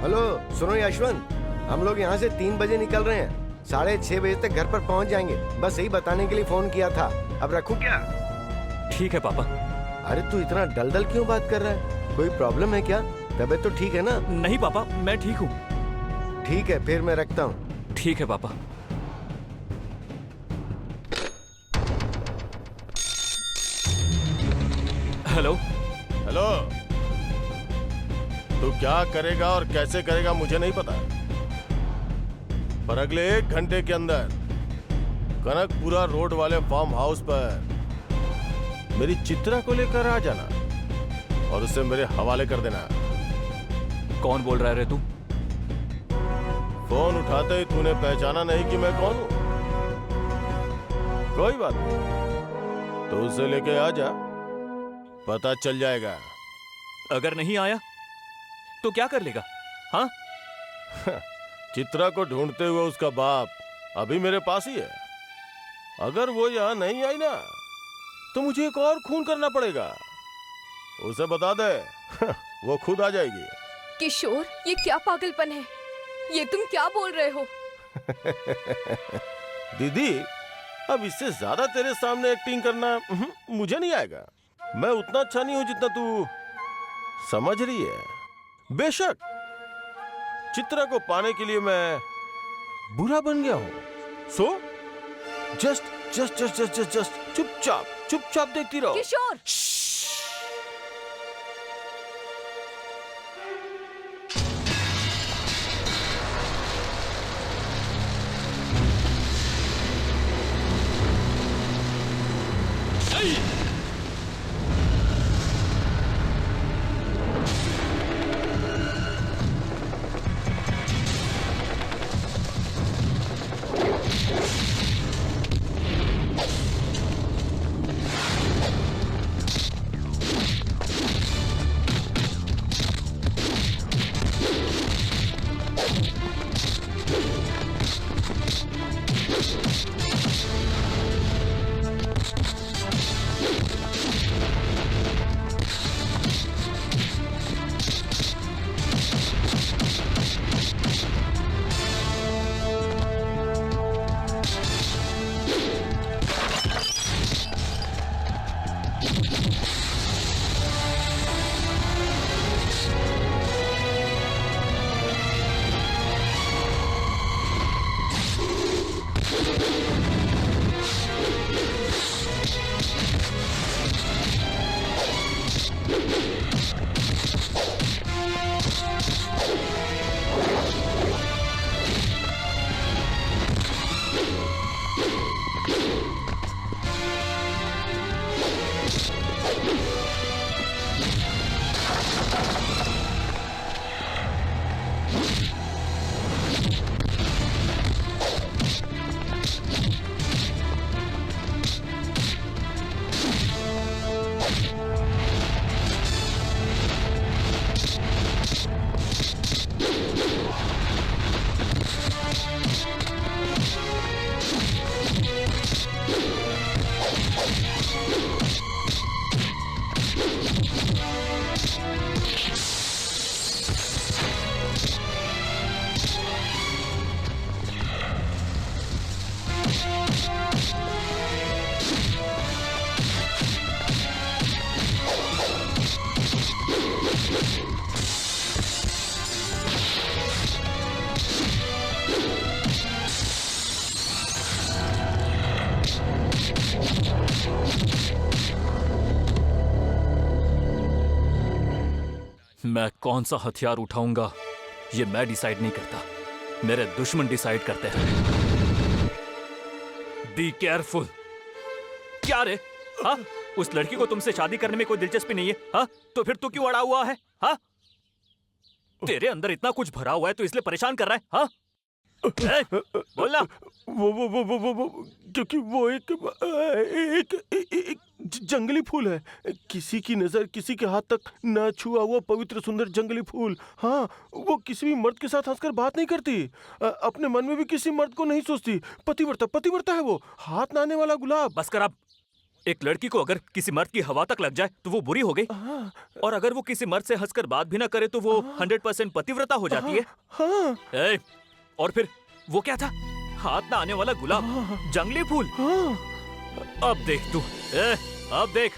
हेलो, सुनो यशवंत, हम लोग यहाँ से 3 बजे निकल रहे हैं। 6:30 बजे तक घर पर पहुँच जाएंगे। बस यही बताने के लिए फोन किया था। अब रखूं क्या? ठीक है पापा। अरे तू इतना दलदल क्यों बात कर रहा है? कोई प्रॉब्लम है क्या? तबीयत तो ठीक है ना? नहीं पापा, मैं ठीक हूँ। ठीक है, फिर मैं रखता हूँ। ठीक है पापा। हेलो हेलो, तू क्या करेगा और कैसे करेगा मुझे नहीं पता, पर अगले 1 घंटे के अंदर कनकपुरा रोड वाले फार्म हाउस पर मेरी चित्रा को लेकर आ जाना और उसे मेरे हवाले कर देना। कौन बोल रहा है तू? फोन उठाते ही तूने पहचाना नहीं कि मैं कौन हूं? कोई बात नहीं, तो उसे लेके आ जा, पता चल जाएगा। अगर नहीं आया तो क्या कर लेगा? हाँ? चित्रा को ढूंढते हुए उसका बाप अभी मेरे पास ही है। अगर वो यहाँ नहीं आई ना, तो मुझे एक और खून करना पड़ेगा। उसे बता दे, वो खुद आ जाएगी। किशोर, ये क्या पागलपन है? ये तुम क्या बोल रहे हो? दीदी, अब इससे ज्यादा तेरे सामने एक्टिंग करना मुझे नहीं आएगा। मैं उतना अच्छा नहीं हूं जितना तू समझ रही है। बेशक चित्रा को पाने के लिए मैं बुरा बन गया हूं। सो जस्ट चुपचाप देखती रहो। किशोर! मैं कौन सा हथियार उठाऊंगा ये मैं डिसाइड नहीं करता, मेरे दुश्मन डिसाइड करते हैं। Be careful. क्या रे? हाँ, उस लड़की को तुमसे शादी करने में कोई दिलचस्पी नहीं है? हाँ, तो फिर तू क्यों अड़ा हुआ है? हाँ, तेरे अंदर इतना कुछ भरा हुआ है तो इसलिए परेशान कर रहा है? हाँ, बोलना। वो क्योंकि वो एक जंगली फूल है, किसी की नजर किसी के हाथ तक न छुआ हुआ पवित्र सुंदर जंगली फूल। हाँ, वो किसी भी मर्द के साथ हंसकर बात नहीं करती, अपने मन में भी किसी मर्द को नहीं सोचती। पतिव्रता है वो, हाथ ना आने वाला गुलाब। बस कर अब। एक लड़की को अगर किसी मर्द की हवा तक लग जाए तो वो बुरी हो गई, और अगर वो किसी मर्द से हंसकर बात भी ना करे तो वो 100% पतिव्रता हो जाती है। हाँ। और फिर वो क्या था? हाथ ना आने वाला गुलाब, जंगली फूल। अब देख तू, अब देख।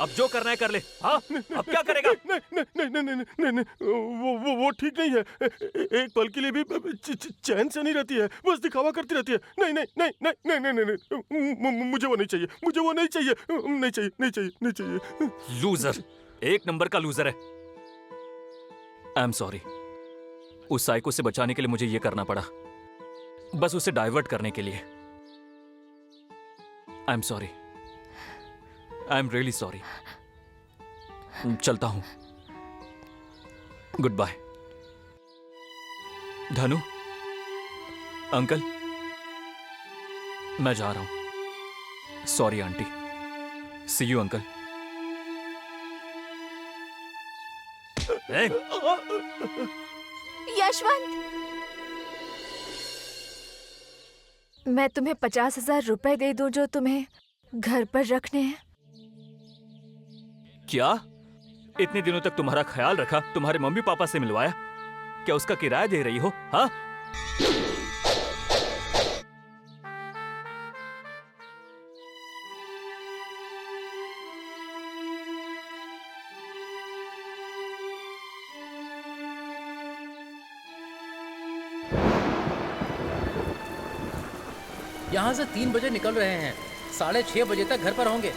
अब जो करना है कर ले। हाँ, अब क्या करेगा? नहीं, वो ठीक नहीं है। एक पल के लिए भी चैन से नहीं रहती है, बस दिखावा करती रहती है। नहीं, मुझे वो नहीं चाहिए, मुझे वो नहीं चाहिए, नहीं चाहिए। लूजर, एक नंबर का लूजर है। I am sorry. उस साइको से बचाने के लिए मुझे ये करना पड़ा, बस उसे डाइवर्ट करने के लिए। I am sorry, I am really sorry. चलता हूं, गुड बाय। धनु, अंकल, मैं जा रहा हूं। Sorry aunty. See you uncle. Yashwant, मैं तुम्हें 50,000 रुपए दे दूं जो तुम्हें घर पर रखने हैं। क्या? इतने दिनों तक तुम्हारा ख्याल रखा, तुम्हारे मम्मी पापा से मिलवाया, क्या उसका किराया दे रही हो? हाँ, यहाँ से 3 बजे निकल रहे हैं, 6:30 बजे तक घर पर होंगे।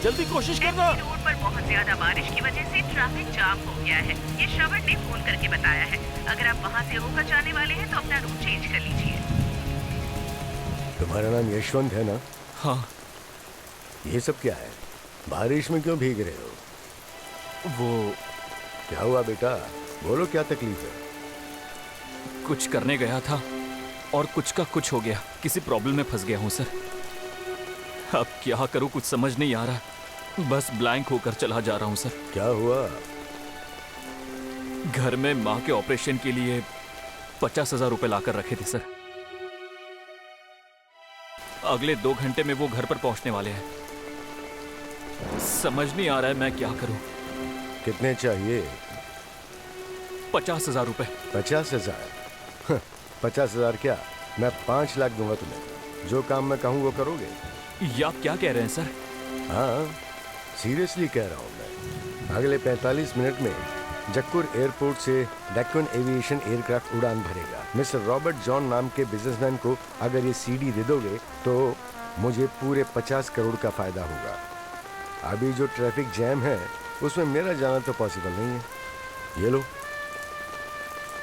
जल्दी कोशिश करना। रोड पर बहुत ज्यादा बारिश की वजह से ट्रैफिक जाम हो गया है, ये श्रवण ने फोन करके बताया है। अगर आप वहाँ से होकर जाने वाले हैं तो अपना रूट चेंज कर लीजिए। तुम्हारा नाम यशवंत है ना? हाँ। ये सब क्या है? बारिश में क्यों भीग रहे हो? वो क्या हुआ बेटा? बोलो, क्या तकलीफ है? कुछ करने गया था और कुछ का कुछ हो गया, किसी प्रॉब्लम में फंस गया हूं सर। अब क्या करूं, कुछ समझ नहीं आ रहा, बस ब्लैंक होकर चला जा रहा हूं सर। क्या हुआ? घर में माँ के ऑपरेशन के लिए 50,000 रुपए लाकर रखे थे सर। अगले 2 घंटे में वो घर पर पहुंचने वाले हैं। समझ नहीं आ रहा है मैं क्या करूं। कितने चाहिए? 50,000 रुपए। 50,000? 50,000 क्या, मैं 5 लाख दूंगा तुम्हें। जो काम मैं कहूँ वो करोगे? ये आप क्या कह रहे हैं सर? हाँ, सीरियसली कह रहा हूँ मैं। अगले 45 मिनट में जक्कुर एयरपोर्ट से डेक्कन एविएशन एयरक्राफ्ट उड़ान भरेगा। मिस्टर रॉबर्ट जॉन नाम के बिजनेसमैन को अगर ये सीडी दे दोगे तो मुझे पूरे 50 करोड़ का फायदा होगा। अभी जो ट्रैफिक जैम है उसमें मेरा जाना तो पॉसिबल नहीं है। ये लो।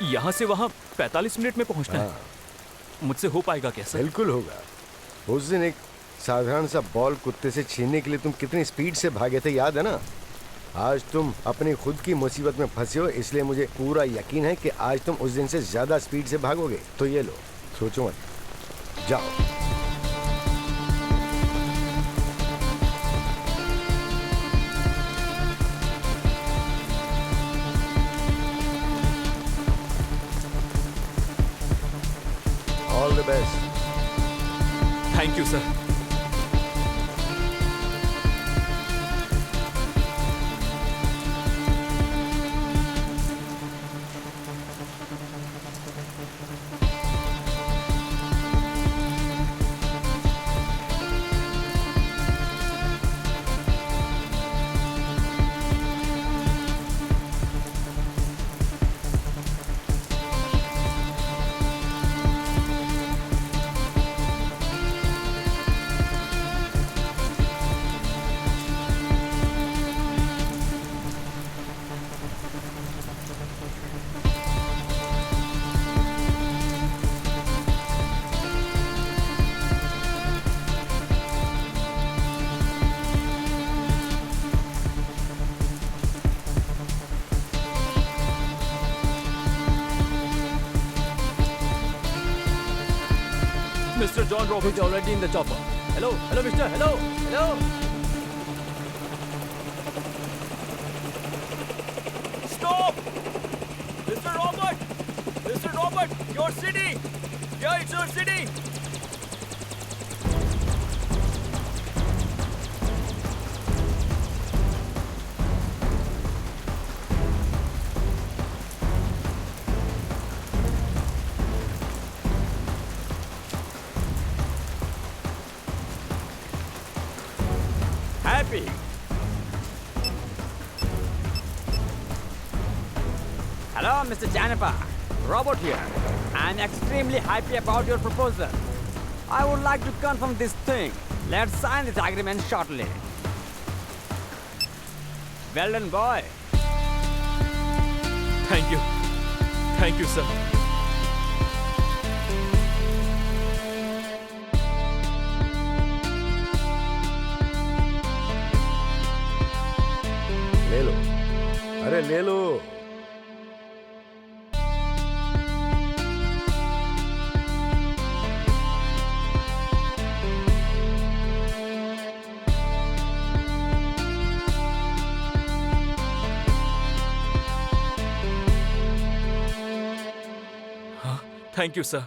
यहाँ से वहाँ 45 मिनट में पहुँचना है? मुझसे हो पाएगा क्या सर? बिल्कुल होगा। उस दिन एक साधारण सा बॉल कुत्ते से छीनने के लिए तुम कितनी स्पीड से भागे थे, याद है ना? आज तुम अपनी खुद की मुसीबत में फंसे हो, इसलिए मुझे पूरा यकीन है कि आज तुम उस दिन से ज्यादा स्पीड से भागोगे। तो ये लो, सोचो मत, जाओ। All the best. Thank you sir. Mr. John Roberts already in the chopper. Hello, mister. Hello. Stop! Mr. Robert, your city! Yeah, it's your city! Happy. Hello, Mr. Janipa. Robert here. I'm extremely happy about your proposal. I would like to confirm this thing. Let's sign this agreement shortly. Well done, boy. Thank you, sir. ले लो, अरे ले लो। Thank you, sir.